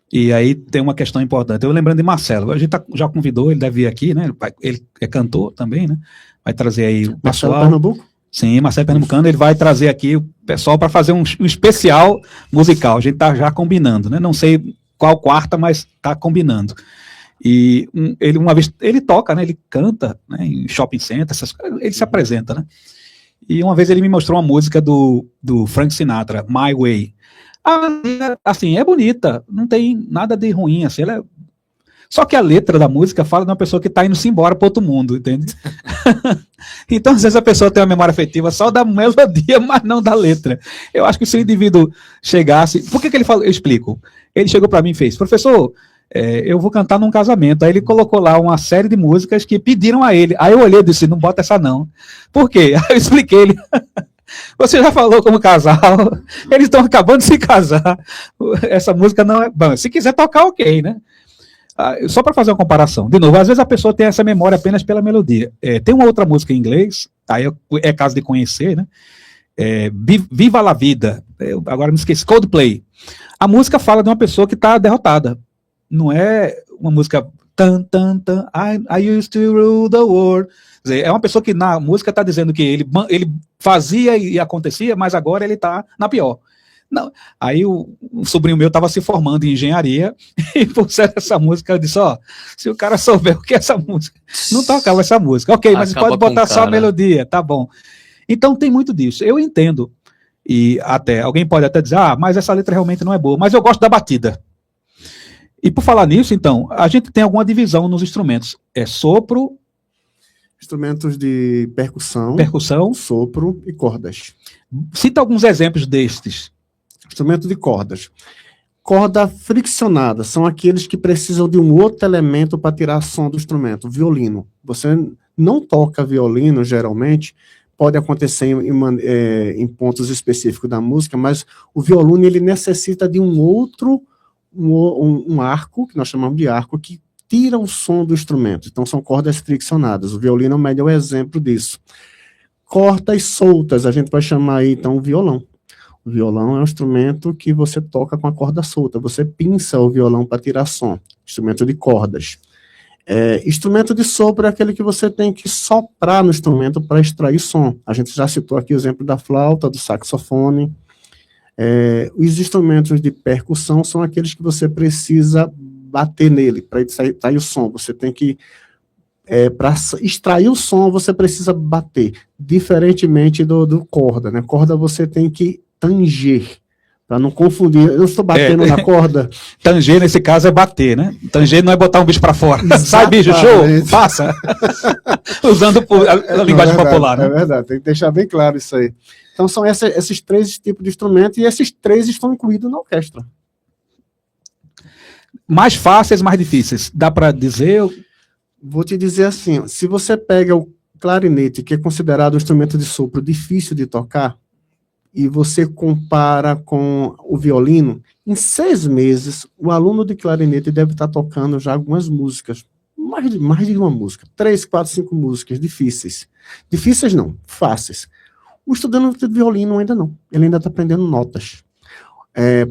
E aí tem uma questão importante. Eu lembrando de Marcelo, a gente já convidou, ele deve vir aqui, né? Ele é cantor também, né? Vai trazer aí o pessoal. Marcelo Pernambuco? Sim, Marcelo Pernambucano, ele vai trazer aqui o pessoal para fazer um especial musical. A gente está já combinando, né? Não sei qual quarta, mas está combinando. E ele uma vez, ele toca, né? Ele canta, né? Em shopping center, essas coisas, ele se apresenta, né? E uma vez ele me mostrou uma música do Frank Sinatra, My Way. Assim, é bonita, não tem nada de ruim, assim, só que a letra da música fala de uma pessoa que está indo-se embora para outro mundo, entende? Então, às vezes a pessoa tem uma memória afetiva só da melodia, mas não da letra. Eu acho que se o indivíduo chegasse... Por que ele falou? Eu explico. Ele chegou para mim e fez, professor, eu vou cantar num casamento. Aí ele colocou lá uma série de músicas que pediram a ele. Aí eu olhei e disse, não bota essa não. Por quê? Aí eu expliquei ele... Você já falou como casal, eles estão acabando de se casar, essa música não é... Bom, se quiser tocar, ok, né? Só para fazer uma comparação, de novo, às vezes a pessoa tem essa memória apenas pela melodia. Tem uma outra música em inglês, aí é caso de conhecer, né? Viva la Vida, agora me esqueci, Coldplay. A música fala de uma pessoa que está derrotada, não é uma música... Tan, tan, tan, I used to rule the world. É uma pessoa que na música está dizendo que ele fazia e acontecia, mas agora ele está na pior. Não. Aí o sobrinho meu estava se formando em engenharia e por ser essa música eu disse, se o cara souber o que é essa música, não tocava essa música. Ok, mas pode botar só a melodia, tá bom. Então tem muito disso, eu entendo. E até, alguém pode até dizer, mas essa letra realmente não é boa, mas eu gosto da batida. E por falar nisso, então, a gente tem alguma divisão nos instrumentos. Sopro... Instrumentos de percussão, sopro e cordas. Cita alguns exemplos destes. Instrumento de cordas. Corda friccionada, são aqueles que precisam de um outro elemento para tirar som do instrumento. Violino. Você não toca violino, geralmente, pode acontecer em pontos específicos da música, mas o violino ele necessita de um outro... Um arco, que nós chamamos de arco, que tira o som do instrumento. Então, são cordas friccionadas. O violino é o melhor exemplo disso. Cordas soltas, a gente vai chamar aí, então, o violão. O violão é um instrumento que você toca com a corda solta. Você pinça o violão para tirar som. Instrumento de cordas. Instrumento de sopro é aquele que você tem que soprar no instrumento para extrair som. A gente já citou aqui o exemplo da flauta, do saxofone. Os instrumentos de percussão são aqueles que você precisa bater nele para sair o som. Você tem que, para extrair o som, você precisa bater, diferentemente do corda, né? Corda você tem que tanger, Para não confundir, eu estou batendo na corda. Tanger, nesse caso, é bater, né? Tanger não é botar um bicho para fora. Sai, bicho, show, passa. Usando a linguagem popular. Né? É verdade, tem que deixar bem claro isso aí. Então são esses 3 tipos de instrumentos, e esses 3 estão incluídos na orquestra. Mais fáceis, mais difíceis. Dá para dizer? Vou te dizer assim, se você pega o clarinete, que é considerado um instrumento de sopro difícil de tocar, e você compara com o violino, em 6 meses, o aluno de clarinete deve estar tocando já algumas músicas, mais de uma música, 3, 4, 5 músicas difíceis. Difíceis não, fáceis. O estudante de violino ainda não, ele ainda está aprendendo notas.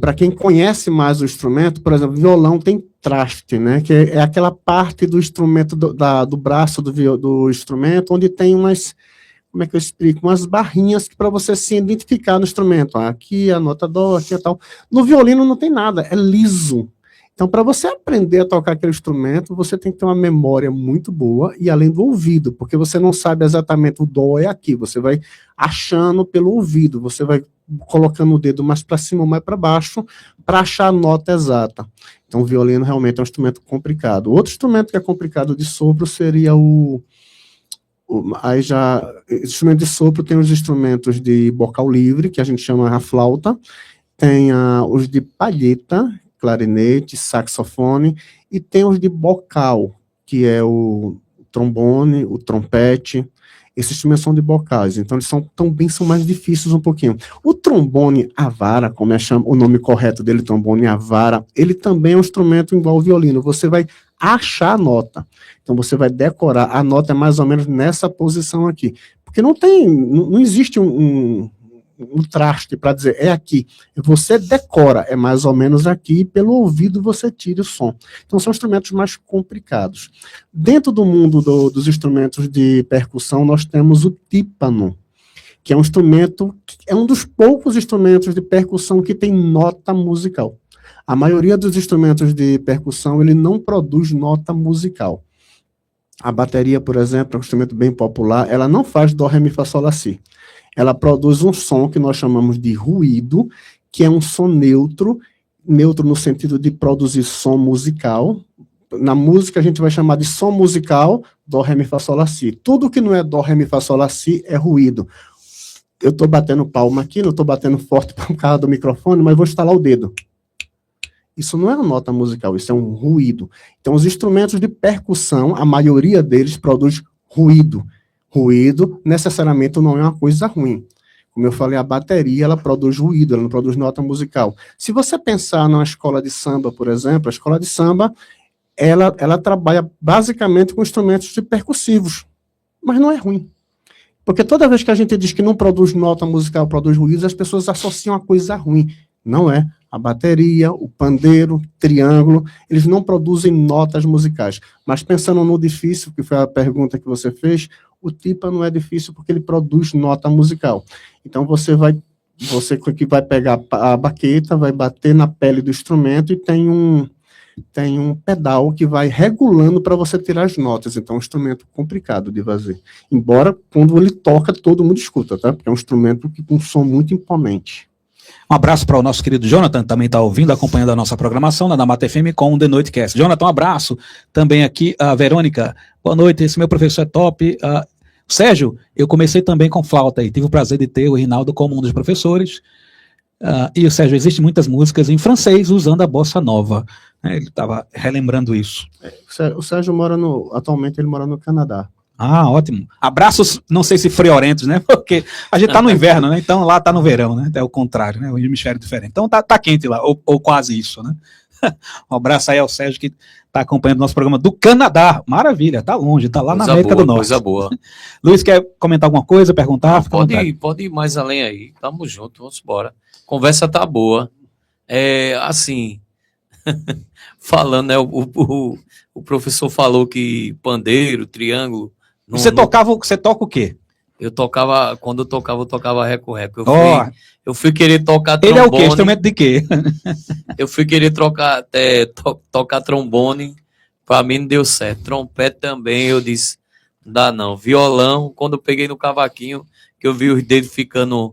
Para quem conhece mais o instrumento, por exemplo, violão tem traste, né, que é aquela parte do instrumento, do braço do instrumento, onde tem umas, como é que eu explico, umas barrinhas para você se identificar no instrumento. Aqui a nota dó, aqui a tal. No violino não tem nada, é liso. Então, para você aprender a tocar aquele instrumento, você tem que ter uma memória muito boa e além do ouvido, porque você não sabe exatamente o dó é aqui, você vai achando pelo ouvido, você vai colocando o dedo mais para cima ou mais para baixo para achar a nota exata. Então, o violino realmente é um instrumento complicado. Outro instrumento que é complicado de sopro seria instrumento de sopro tem os instrumentos de bocal livre, que a gente chama a flauta, tem os de palheta, clarinete, saxofone, e tem os de bocal, que é o trombone, o trompete. Esses instrumentos são de bocais, então eles também são mais difíceis um pouquinho. O trombone a vara, como o nome correto dele, trombone a vara, ele também é um instrumento igual ao violino, você vai achar a nota, então você vai decorar, a nota é mais ou menos nessa posição aqui, porque não existe um traste para dizer, é aqui, você decora, é mais ou menos aqui, e pelo ouvido você tira o som. Então são instrumentos mais complicados. Dentro do mundo dos instrumentos de percussão, nós temos o tímpano, que é um instrumento, é um dos poucos instrumentos de percussão que tem nota musical. A maioria dos instrumentos de percussão, ele não produz nota musical. A bateria, por exemplo, é um instrumento bem popular, ela não faz dó, ré, mi, fá, sol, lá, si. Ela produz um som que nós chamamos de ruído, que é um som neutro no sentido de produzir som musical. Na música a gente vai chamar de som musical, dó, ré, mi, fá, sol, lá, si. Tudo que não é dó, ré, mi, fá, sol, lá, si é ruído. Eu estou batendo palma aqui, não estou batendo forte por causa do microfone, mas vou estalar o dedo. Isso não é uma nota musical, isso é um ruído. Então, os instrumentos de percussão, a maioria deles produz ruído. Ruído, necessariamente, não é uma coisa ruim. Como eu falei, a bateria, ela produz ruído, ela não produz nota musical. Se você pensar numa escola de samba, por exemplo, a escola de samba, ela trabalha basicamente com instrumentos de percussivos, mas não é ruim. Porque toda vez que a gente diz que não produz nota musical, produz ruídos, as pessoas associam a coisa ruim. Não é. A bateria, o pandeiro, triângulo, eles não produzem notas musicais. Mas pensando no difícil, que foi a pergunta que você fez, o tímpano é difícil porque ele produz nota musical. Então você que vai pegar a baqueta, vai bater na pele do instrumento e tem um pedal que vai regulando para você tirar as notas. Então é um instrumento complicado de fazer. Embora quando ele toca, todo mundo escuta, tá? Porque é um instrumento com um som muito imponente. Um abraço para o nosso querido Jonathan, também está ouvindo, acompanhando a nossa programação na Mata FM com o The Noite Cast. Jonathan, um abraço. Também aqui a Verônica. Boa noite, esse meu professor é top. Sérgio, eu comecei também com flauta e tive o prazer de ter o Rinaldo como um dos professores. E o Sérgio, existem muitas músicas em francês usando a bossa nova. Ele estava relembrando isso. O Sérgio atualmente ele mora no Canadá. Ah, ótimo. Abraços, não sei se friorentos, né? Porque a gente tá no inverno, né? Então lá tá no verão, né? É o contrário, né? O hemisfério diferente. Então tá quente lá, ou quase isso, né? Um abraço aí ao Sérgio que tá acompanhando o nosso programa do Canadá. Maravilha, tá longe, tá lá na América do Norte. Coisa boa. Luiz, quer comentar alguma coisa, perguntar? Pode ir mais além aí. Tamo junto, vamos embora. Conversa tá boa. Assim, falando, né? O professor falou que pandeiro, triângulo. Você toca o quê? Quando eu tocava reco-reco. Eu fui querer tocar trombone. Ele é o quê? Instrumento de quê? Eu fui querer tocar trombone, pra mim não deu certo. Trompete também, eu disse, não dá não. Violão, quando eu peguei no cavaquinho, que eu vi os dedos ficando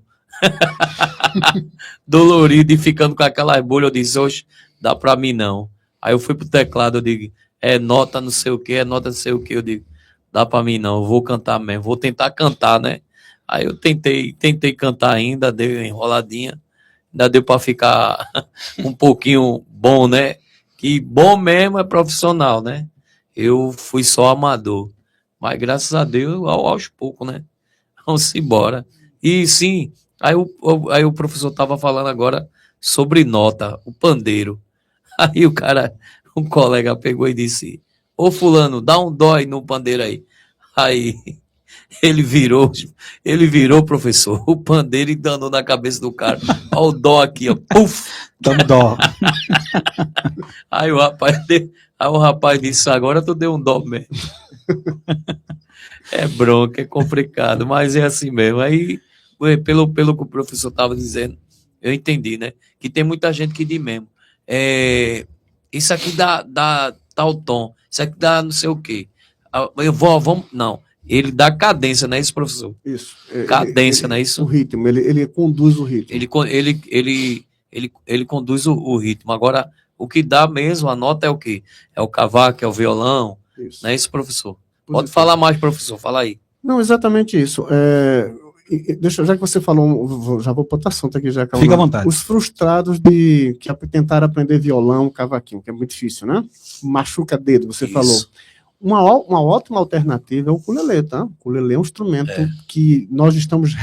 dolorido e ficando com aquela bolha, eu disse, oxe, dá pra mim não. Aí eu fui pro teclado, eu digo, é nota não sei o que, é nota não sei o que, eu digo, dá pra mim não, eu vou cantar mesmo, vou tentar cantar, né? Aí eu tentei cantar ainda, dei uma enroladinha, ainda deu pra ficar um pouquinho bom, né? Que bom mesmo é profissional, né? Eu fui só amador, mas graças a Deus, aos poucos, né? Vamos embora. E sim, aí o professor estava falando agora sobre nota, o pandeiro. Aí o cara, um colega pegou e disse, ô fulano, dá um dó aí no pandeiro aí. Aí ele virou, professor, o pandeiro e danou na cabeça do cara. Olha o dó aqui, ó, puf! Dando dó. Aí o rapaz disse, agora tu deu um dó mesmo. É bronca, é complicado, mas é assim mesmo. Aí, pelo que o professor estava dizendo, eu entendi, né? Que tem muita gente que diz mesmo, isso aqui dá tal tom, isso aqui dá não sei o quê. Vamos, não. Ele dá cadência, não é isso, professor? Isso. Cadência, não é isso? O ritmo, ele conduz o ritmo. Ele conduz o ritmo. Agora, o que dá mesmo, a nota é o quê? É o cavaco, é o violão, Isso. não é isso, professor? Pode falar mais, professor, fala aí. Não, exatamente isso. Já que você falou, já vou botar assunto aqui, já. Fica à vontade. Os frustrados que tentaram aprender violão, cavaquinho, que é muito difícil, né? Machuca dedo, você Isso. falou. Uma ótima alternativa é o ukulele, tá? O ukulele é um instrumento que nós estamos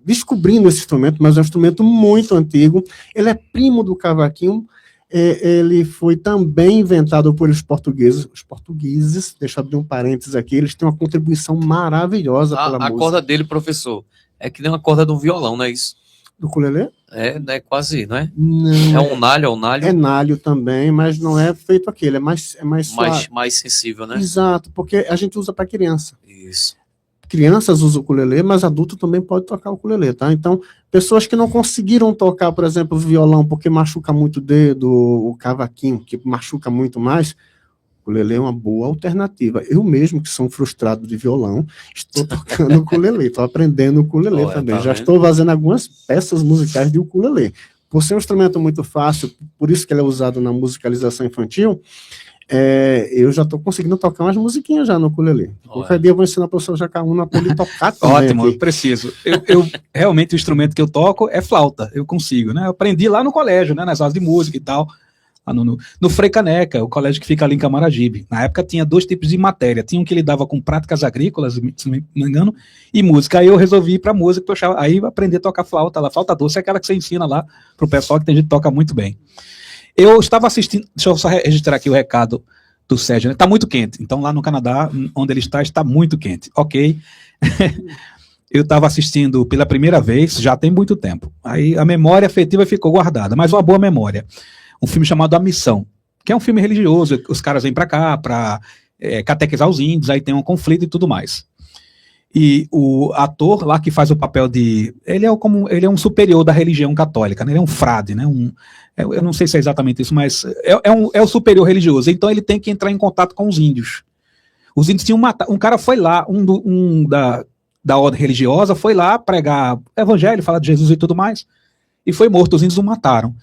descobrindo esse instrumento, mas é um instrumento muito antigo. Ele é primo do cavaquinho. Ele foi também inventado por os portugueses. Os portugueses, deixa eu abrir um parênteses aqui, eles têm uma contribuição maravilhosa pela música. A corda dele, professor, é que nem uma corda de um violão, não é isso? Do ukulele? É quase, não é? Não. É um nalho. É nalho também, mas não é feito aquele, é mais suave. Mais sensível, né? Exato, porque a gente usa para criança. Isso. Crianças usam o ukulele, mas adulto também pode tocar o ukulele, tá? Então, pessoas que não conseguiram tocar, por exemplo, o violão porque machuca muito o dedo, o cavaquinho, que machuca muito mais, o ukulele é uma boa alternativa. Eu mesmo, que sou um frustrado de violão, estou tocando o ukulele, estou aprendendo o ukulele também. Tá Já vendo? estou fazendo algumas peças musicais de ukulele. Por ser um instrumento muito fácil, por isso que ele é usado na musicalização infantil, eu já estou conseguindo tocar umas musiquinhas já no ukulele. Qualquer dia eu vou ensinar o professor Jacaúna para ele tocar também. Ótimo, aqui. eu preciso. Eu realmente o instrumento que eu toco é flauta, eu consigo, né? Eu aprendi lá no colégio, né? Nas aulas de música e tal. Lá no Frei Caneca, o colégio que fica ali em Camaragibe. Na época tinha 2 tipos de matéria. Tinha um que lidava com práticas agrícolas, se não me engano, e música. Aí eu resolvi ir pra música, aí eu aprendi a tocar flauta. A flauta doce é aquela que você ensina lá pro pessoal, que tem gente que toca muito bem. Eu estava assistindo, deixa eu só registrar aqui o recado do Sérgio, né? Tá muito quente, então lá no Canadá, onde ele está muito quente, ok? Eu estava assistindo pela primeira vez, já tem muito tempo, aí a memória afetiva ficou guardada, mas uma boa memória, um filme chamado A Missão, que é um filme religioso, os caras vêm para cá para catequizar os índios, aí tem um conflito e tudo mais. E o ator lá que faz o papel ele é um superior da religião católica, né? Ele é um frade, né? Eu não sei se é exatamente isso, mas é o superior religioso. Então ele tem que entrar em contato com os índios. Os índios tinham matado. Um cara foi lá, da ordem religiosa, foi lá pregar evangelho, falar de Jesus e tudo mais, e foi morto. Os índios o mataram.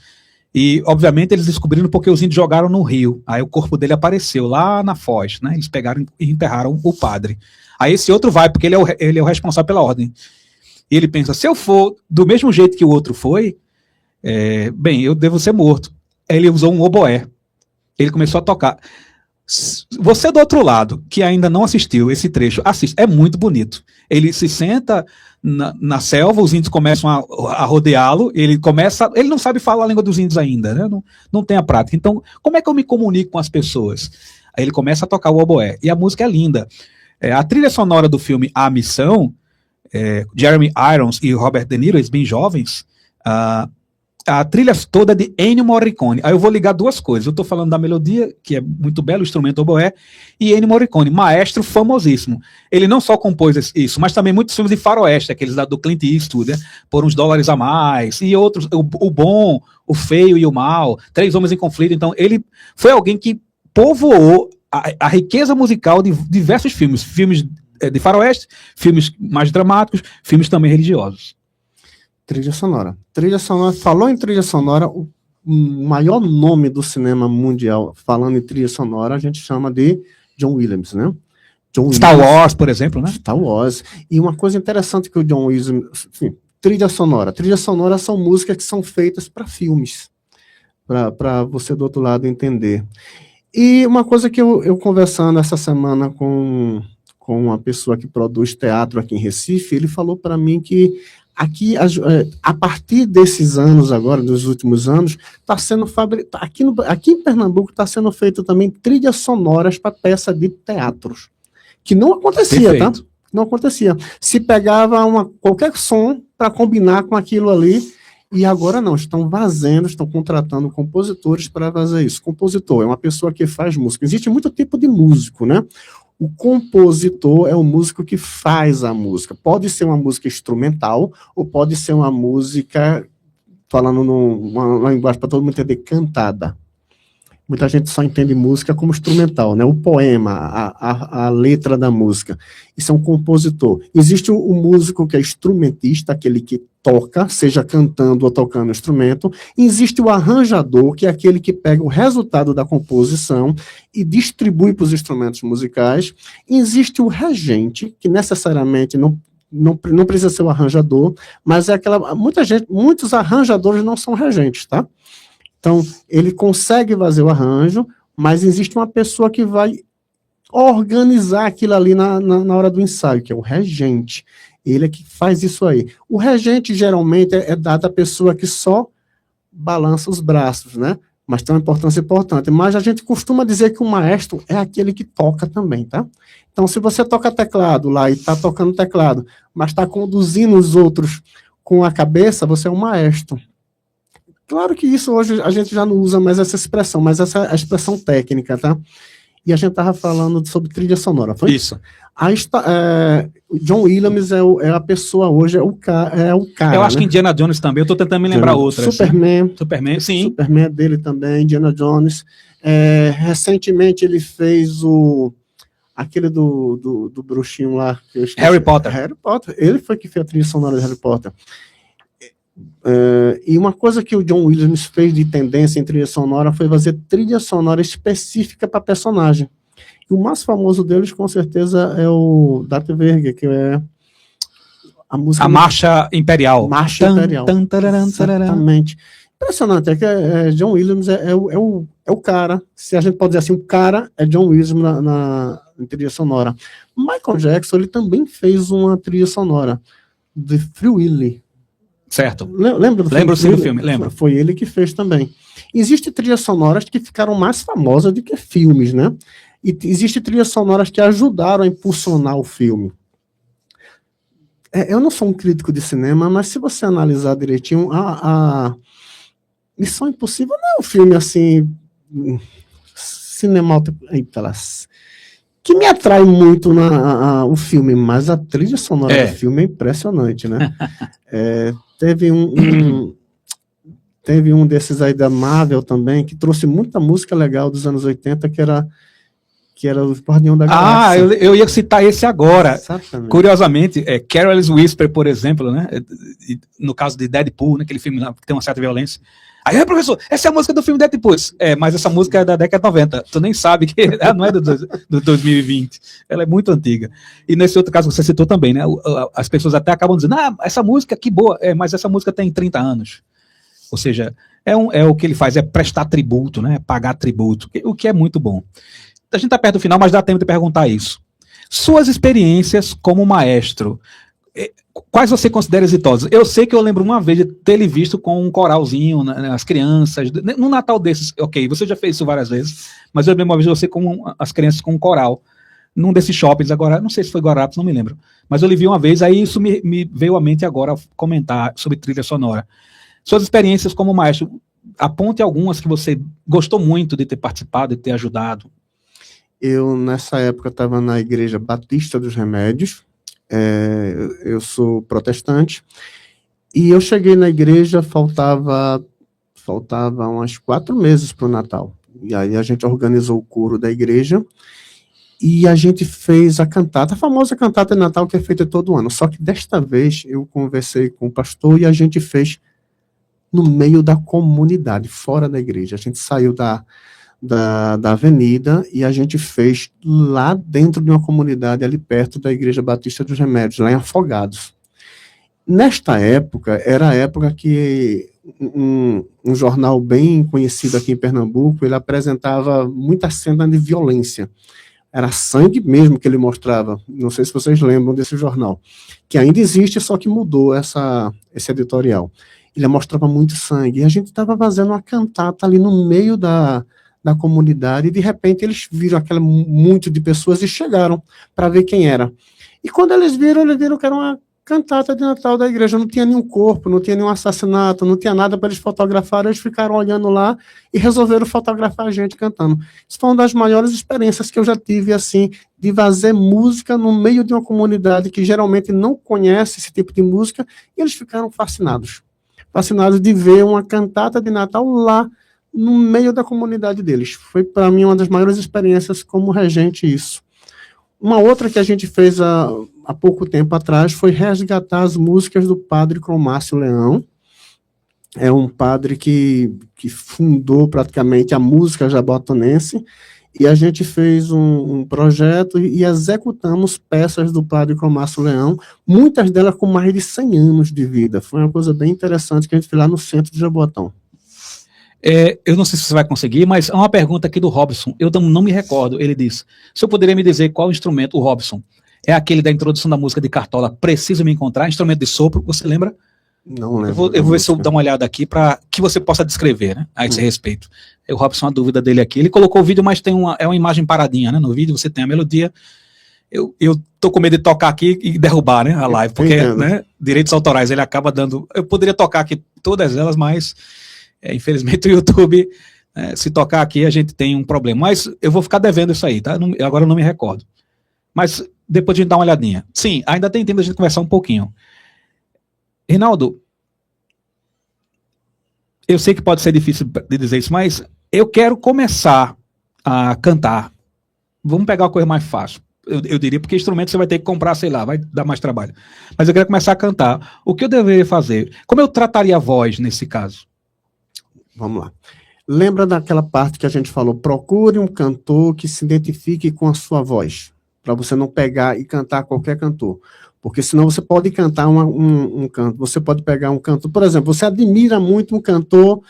E, obviamente, eles descobriram porque os índios jogaram no rio. Aí o corpo dele apareceu lá na foz, né? Eles pegaram e enterraram o padre. Aí esse outro vai, porque ele é o responsável pela ordem. E ele pensa, se eu for do mesmo jeito que o outro foi, bem, eu devo ser morto. Aí ele usou um oboé. Ele começou a tocar. Você do outro lado, que ainda não assistiu esse trecho, assiste. É muito bonito. Ele se senta na selva, os índios começam a rodeá-lo, ele não sabe falar a língua dos índios ainda, né? Não tem a prática. Então, como é que eu me comunico com as pessoas? Aí ele começa a tocar o oboé. E a música é linda. A trilha sonora do filme A Missão, Jeremy Irons e Robert De Niro, eles bem jovens, a trilha toda é de Ennio Morricone. Aí eu vou ligar 2 coisas. Eu estou falando da melodia, que é muito belo, o instrumento oboé, e Ennio Morricone, maestro famosíssimo. Ele não só compôs isso, mas também muitos filmes de faroeste, aqueles do Clint Eastwood, né? Por uns dólares a mais, e outros, o bom, o feio e o mal, 3 Homens em Conflito. Então ele foi alguém que povoou a riqueza musical de diversos filmes de faroeste, filmes mais dramáticos, filmes também religiosos. Trilha sonora. Trilha sonora, falou em trilha sonora, o maior nome do cinema mundial, falando em trilha sonora, a gente chama de John Williams, né? John Star Williams, Wars, por exemplo, né? Star Wars. E uma coisa interessante que o John Williams, enfim, trilha sonora. Trilha sonora são músicas que são feitas para filmes, para você do outro lado entender. E uma coisa que eu conversando essa semana com uma pessoa que produz teatro aqui em Recife, ele falou para mim que aqui, a partir desses anos agora, dos últimos anos, está sendo aqui em Pernambuco está sendo feito também trilhas sonoras para peças de teatros, que não acontecia, Perfeito. tá? Não acontecia. Se pegava qualquer som para combinar com aquilo ali, e agora não, estão contratando compositores para fazer isso. Compositor é uma pessoa que faz música. Existe muito tipo de músico, né? O compositor é o músico que faz a música. Pode ser uma música instrumental, ou pode ser uma música, falando numa linguagem para todo mundo entender, cantada. Muita gente só entende música como instrumental, né? O poema, a letra da música. Isso é um compositor. Existe o músico que é instrumentista, aquele que toca, seja cantando ou tocando instrumento. E existe o arranjador, que é aquele que pega o resultado da composição e distribui para os instrumentos musicais. E existe o regente, que necessariamente não precisa ser o arranjador, mas é muitos arranjadores não são regentes, tá? Então, ele consegue fazer o arranjo, mas existe uma pessoa que vai organizar aquilo ali na hora do ensaio, que é o regente. Ele é que faz isso aí. O regente, geralmente, é dado à pessoa que só balança os braços, né? Mas tem uma importância importante. Mas a gente costuma dizer que o maestro é aquele que toca também, tá? Então, se você toca teclado lá e está tocando teclado, mas está conduzindo os outros com a cabeça, você é um maestro. Claro que isso hoje a gente já não usa mais essa expressão, mas essa é a expressão técnica, tá? E a gente estava falando sobre trilha sonora, foi? Isso. O John Williams é a pessoa hoje, é o cara. Eu acho né? que Indiana Jones também, eu tô tentando me lembrar outra. Superman. Superman, sim. Superman é dele também, Indiana Jones. Recentemente ele fez aquele do bruxinho lá. Que eu esqueci. Harry Potter. Harry Potter. Ele foi que fez a trilha sonora de Harry Potter. E uma coisa que o John Williams fez de tendência em trilha sonora foi fazer trilha sonora específica para personagem. E o mais famoso deles, com certeza, é o Darth Vader, que é a música... A Marcha Imperial. Marcha Imperial. Exatamente. Impressionante, é que John Williams é o cara, se a gente pode dizer assim, o cara é John Williams na trilha sonora. Michael Jackson, ele também fez uma trilha sonora de Free Willy. Certo. Lembra do filme? Lembro sim do filme, lembro. Foi ele que fez também. Existem trilhas sonoras que ficaram mais famosas do que filmes, né? E existem trilhas sonoras que ajudaram a impulsionar o filme. Eu não sou um crítico de cinema, mas se você analisar direitinho, a Missão Impossível não é um filme assim, que me atrai muito o filme, mas a trilha sonora do filme é impressionante, né? Teve um desses aí da Marvel também, que trouxe muita música legal dos anos 80, que era o Guardião da Galáxia. Eu ia citar esse agora. Exatamente. Curiosamente, Careless Whisper, por exemplo, né? No caso de Deadpool, né? Aquele filme lá que tem uma certa violência. Aí, professor, essa é a música do filme Deadpool. Mas essa música é da década de 90. Tu nem sabe que ela não é do 2020. Ela é muito antiga. E nesse outro caso que você citou também, né? As pessoas até acabam dizendo, essa música que boa, mas essa música tem 30 anos. Ou seja, o que ele faz é prestar tributo, né? Pagar tributo, o que é muito bom. A gente está perto do final, mas dá tempo de perguntar isso. Suas experiências como maestro, quais você considera exitosas? Eu sei que eu lembro uma vez de ter ele visto com um coralzinho, né, as crianças, no Natal desses, ok, você já fez isso várias vezes, mas eu lembro uma vez você com as crianças com um coral, num desses shoppings, agora, não sei se foi Guararapes, não me lembro, mas eu lhe vi uma vez, aí isso me veio à mente agora comentar sobre trilha sonora. Suas experiências como maestro, aponte algumas que você gostou muito de ter participado, de ter ajudado. Eu, nessa época, estava na Igreja Batista dos Remédios, eu sou protestante, e eu cheguei na igreja, faltava uns 4 meses para o Natal, e aí a gente organizou o coro da igreja, E a gente fez a cantata, a famosa cantata de Natal que é feita todo ano. Só que desta vez eu conversei com o pastor e a gente fez no meio da comunidade, fora da igreja. A gente saiu da avenida e a gente fez lá dentro de uma comunidade ali perto da Igreja Batista dos Remédios, lá em Afogados. Nesta época, era a época que um jornal bem conhecido aqui em Pernambuco, ele apresentava muita cena de violência. Era sangue mesmo que ele mostrava. Não sei se vocês lembram desse jornal, que ainda existe, só que mudou esse editorial. Ele mostrava muito sangue. E a gente estava fazendo uma cantata ali no meio da comunidade, e de repente eles viram aquele monte de pessoas e chegaram para ver quem era. E quando eles viram que era uma cantata de Natal da igreja, não tinha nenhum corpo, não tinha nenhum assassinato, não tinha nada para eles fotografarem, eles ficaram olhando lá e resolveram fotografar a gente cantando. Isso foi uma das maiores experiências que eu já tive, assim, de fazer música no meio de uma comunidade que geralmente não conhece esse tipo de música, e eles ficaram fascinados de ver uma cantata de Natal lá no meio da comunidade deles. Foi, para mim, uma das maiores experiências como regente isso. Uma outra que a gente fez há pouco tempo atrás foi resgatar as músicas do padre Cromácio Leão. É um padre que fundou praticamente a música jabotonense, e a gente fez um projeto e executamos peças do padre Cromácio Leão, muitas delas com mais de 100 anos de vida. Foi uma coisa bem interessante que a gente fez lá no centro de Jabotão. Eu não sei se você vai conseguir, mas há uma pergunta aqui do Robson, eu não me recordo. Ele diz: se eu poderia me dizer qual instrumento, o Robson, é aquele da introdução da música de Cartola, Preciso Me Encontrar, instrumento de sopro, você lembra? Não lembro. Eu vou ver se eu dar uma olhada aqui para que você possa descrever, né, a esse respeito. O Robson, a dúvida dele aqui, ele colocou o vídeo, mas tem uma imagem paradinha, né, no vídeo você tem a melodia. Eu tô com medo de tocar aqui e derrubar, né, a live, porque, né, direitos autorais, ele acaba dando, eu poderia tocar aqui todas elas, mas infelizmente o YouTube, se tocar aqui a gente tem um problema, mas eu vou ficar devendo isso aí, tá? Agora eu não me recordo, mas depois a gente dá uma olhadinha. Sim, ainda tem tempo da gente conversar um pouquinho. Reinaldo, eu sei que pode ser difícil de dizer isso, mas eu quero começar a cantar. Vamos pegar uma coisa mais fácil, eu diria, porque instrumento você vai ter que comprar, sei lá, vai dar mais trabalho, mas eu quero começar a cantar. O que eu deveria fazer? Como eu trataria a voz nesse caso? Vamos lá. Lembra daquela parte que a gente falou? Procure um cantor que se identifique com a sua voz, para você não pegar e cantar qualquer cantor. Porque senão você pode cantar um canto, você pode pegar um cantor, por exemplo, você admira muito um cantor,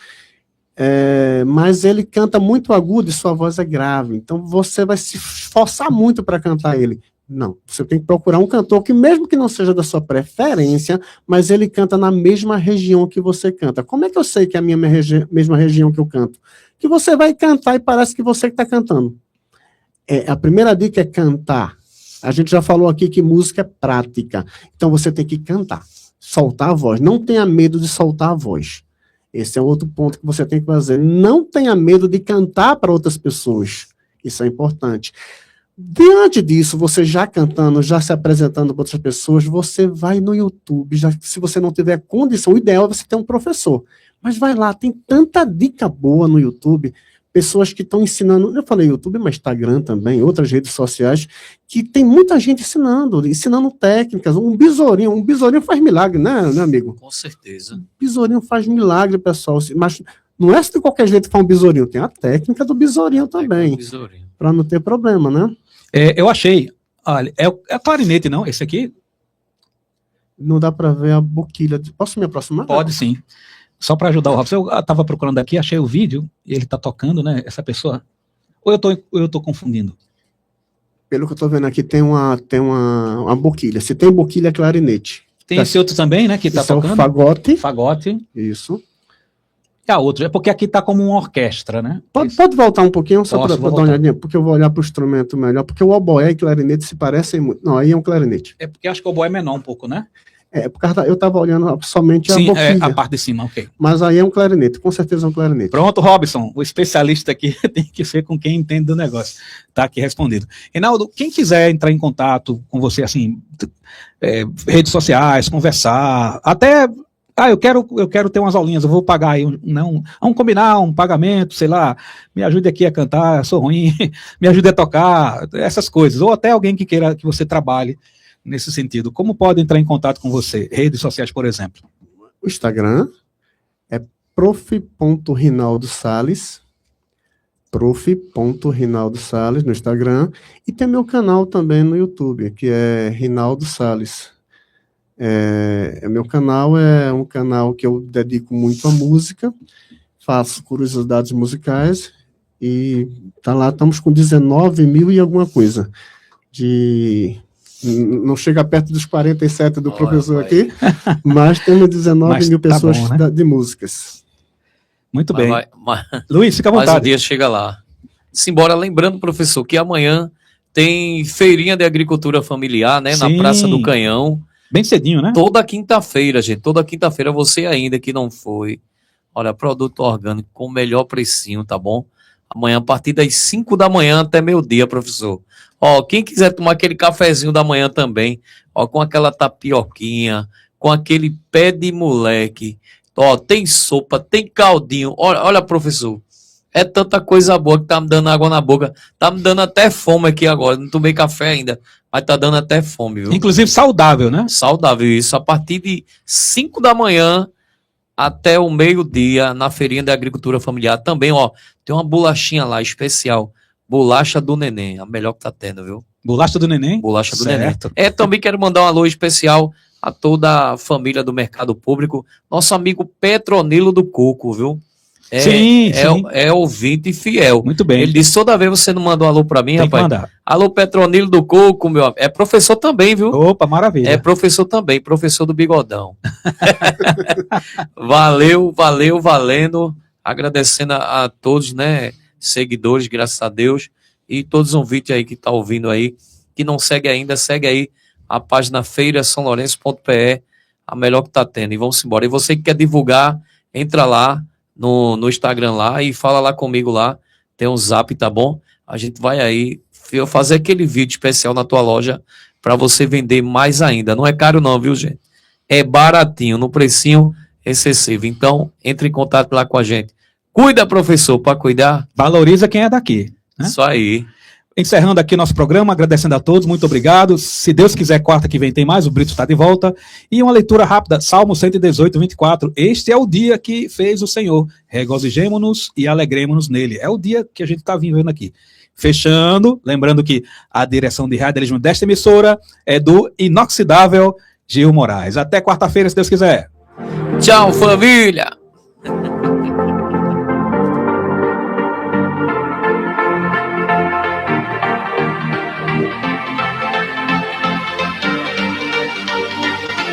mas ele canta muito agudo e sua voz é grave, então você vai se esforçar muito para cantar ele. Não, você tem que procurar um cantor que, mesmo que não seja da sua preferência, mas ele canta na mesma região que você canta. Como é que eu sei que é a minha mesma região que eu canto? Que você vai cantar e parece que você que está cantando. A primeira dica é cantar. A gente já falou aqui que música é prática. Então você tem que cantar, soltar a voz. Não tenha medo de soltar a voz. Esse é outro ponto que você tem que fazer. Não tenha medo de cantar para outras pessoas. Isso é importante. Diante disso, você já cantando, já se apresentando para outras pessoas, você vai no YouTube, já, se você não tiver condição, o ideal é você ter um professor. Mas vai lá, tem tanta dica boa no YouTube, pessoas que estão ensinando, eu falei YouTube, mas Instagram também, outras redes sociais, que tem muita gente ensinando técnicas. Um besourinho faz milagre, né, amigo? Com certeza. Besourinho faz milagre, pessoal, mas não é de qualquer jeito que faz um besourinho, tem a técnica do besourinho também, para não ter problema, né? Eu achei, olha, é clarinete, não? Esse aqui? Não dá para ver a boquilha. Posso me aproximar? Pode sim. Só para ajudar o Robson, eu estava procurando aqui, achei o vídeo, e ele está tocando, né, essa pessoa. Ou eu tô confundindo? Pelo que eu estou vendo aqui, tem uma boquilha. Se tem boquilha, é clarinete. Tem esse outro também, né, que está tocando? É o fagote. Fagote. Isso. E a outra, é porque aqui está como uma orquestra, né? Pode voltar um pouquinho, só para dar uma olhadinha, porque eu vou olhar para o instrumento melhor, porque o oboé e clarinete se parecem muito. Não, aí é um clarinete. É porque acho que o oboé é menor um pouco, né? Por causa eu estava olhando somente a boquilha. Sim, a parte de cima, ok. Mas aí é um clarinete, com certeza é um clarinete. Pronto, Robson, o especialista aqui tem que ser com quem entende do negócio. Tá aqui respondido. Reinaldo, quem quiser entrar em contato com você, assim, redes sociais, conversar, até eu quero ter umas aulinhas, eu vou pagar aí, vamos combinar um pagamento, sei lá, me ajude aqui a cantar, eu sou ruim, me ajude a tocar, essas coisas. Ou até alguém que queira que você trabalhe nesse sentido. Como pode entrar em contato com você? Redes sociais, por exemplo. O Instagram é prof.rinaldo.salles, prof.rinaldo.salles no Instagram, e tem meu canal também no YouTube, que é Rinaldo Salles. Meu canal é um canal que eu dedico muito à música, faço curiosidades musicais, e tá lá, estamos com 19 mil e alguma coisa. Não chega perto dos 47 do professor aqui, mas temos 19 mil pessoas tá bom, né? de músicas. Muito bem. Mas Luiz, fica à mais um vontade. dia chega lá. Simbora, lembrando, professor, que amanhã tem feirinha de agricultura familiar, né? Na Sim. Praça do Canhão. Bem cedinho, né? Toda quinta-feira, gente. Toda quinta-feira, você ainda que não foi. Olha, produto orgânico com o melhor precinho, tá bom? Amanhã, a partir das 5 da manhã até meio-dia, professor. Ó, quem quiser tomar aquele cafezinho da manhã também, ó, com aquela tapioquinha, com aquele pé de moleque, ó, tem sopa, tem caldinho. Olha, professor, é tanta coisa boa que tá me dando água na boca. Tá me dando até fome aqui agora. Não tomei café ainda, mas tá dando até fome, viu? Inclusive saudável, né? Saudável isso. A partir de 5 da manhã até o meio-dia, na feirinha da agricultura familiar. Também, ó, tem uma bolachinha lá especial. Bolacha do neném, a melhor que tá tendo, viu? Bolacha do neném? Bolacha do Certo. neném. Também quero mandar um alô especial a toda a família do Mercado Público. Nosso amigo Petronilo do Coco, viu? Sim. É ouvinte fiel. Muito bem. Ele disse, toda vez você não manda um alô pra mim, Tem rapaz. que mandar. Alô, Petronilo do Coco, meu amigo. É professor também, viu? Opa, maravilha. É professor também, professor do Bigodão. Valendo. Agradecendo a todos, né? Seguidores, graças a Deus. E todos os ouvintes aí que tá ouvindo aí, que não segue ainda, segue aí a página feirasaolourenço.pe, a melhor que tá tendo. E vamos embora. E você que quer divulgar, entra lá no Instagram lá e fala lá comigo lá. Tem um zap, tá bom? A gente vai aí fazer aquele vídeo especial na tua loja para você vender mais ainda. Não é caro não, viu, gente? É baratinho, no precinho excessivo. Então, entre em contato lá com a gente. Cuida, professor, para cuidar. Valoriza quem é daqui. Né? Isso aí. Encerrando aqui nosso programa, agradecendo a todos, muito obrigado. Se Deus quiser, quarta que vem tem mais, o Brito está de volta. E uma leitura rápida, Salmo 118, 24. Este é o dia que fez o Senhor. Regozijemo-nos e alegremos-nos nele. É o dia que a gente está vivendo aqui. Fechando, lembrando que a direção de radialismo desta emissora é do inoxidável Gil Moraes. Até quarta-feira, se Deus quiser. Tchau, família!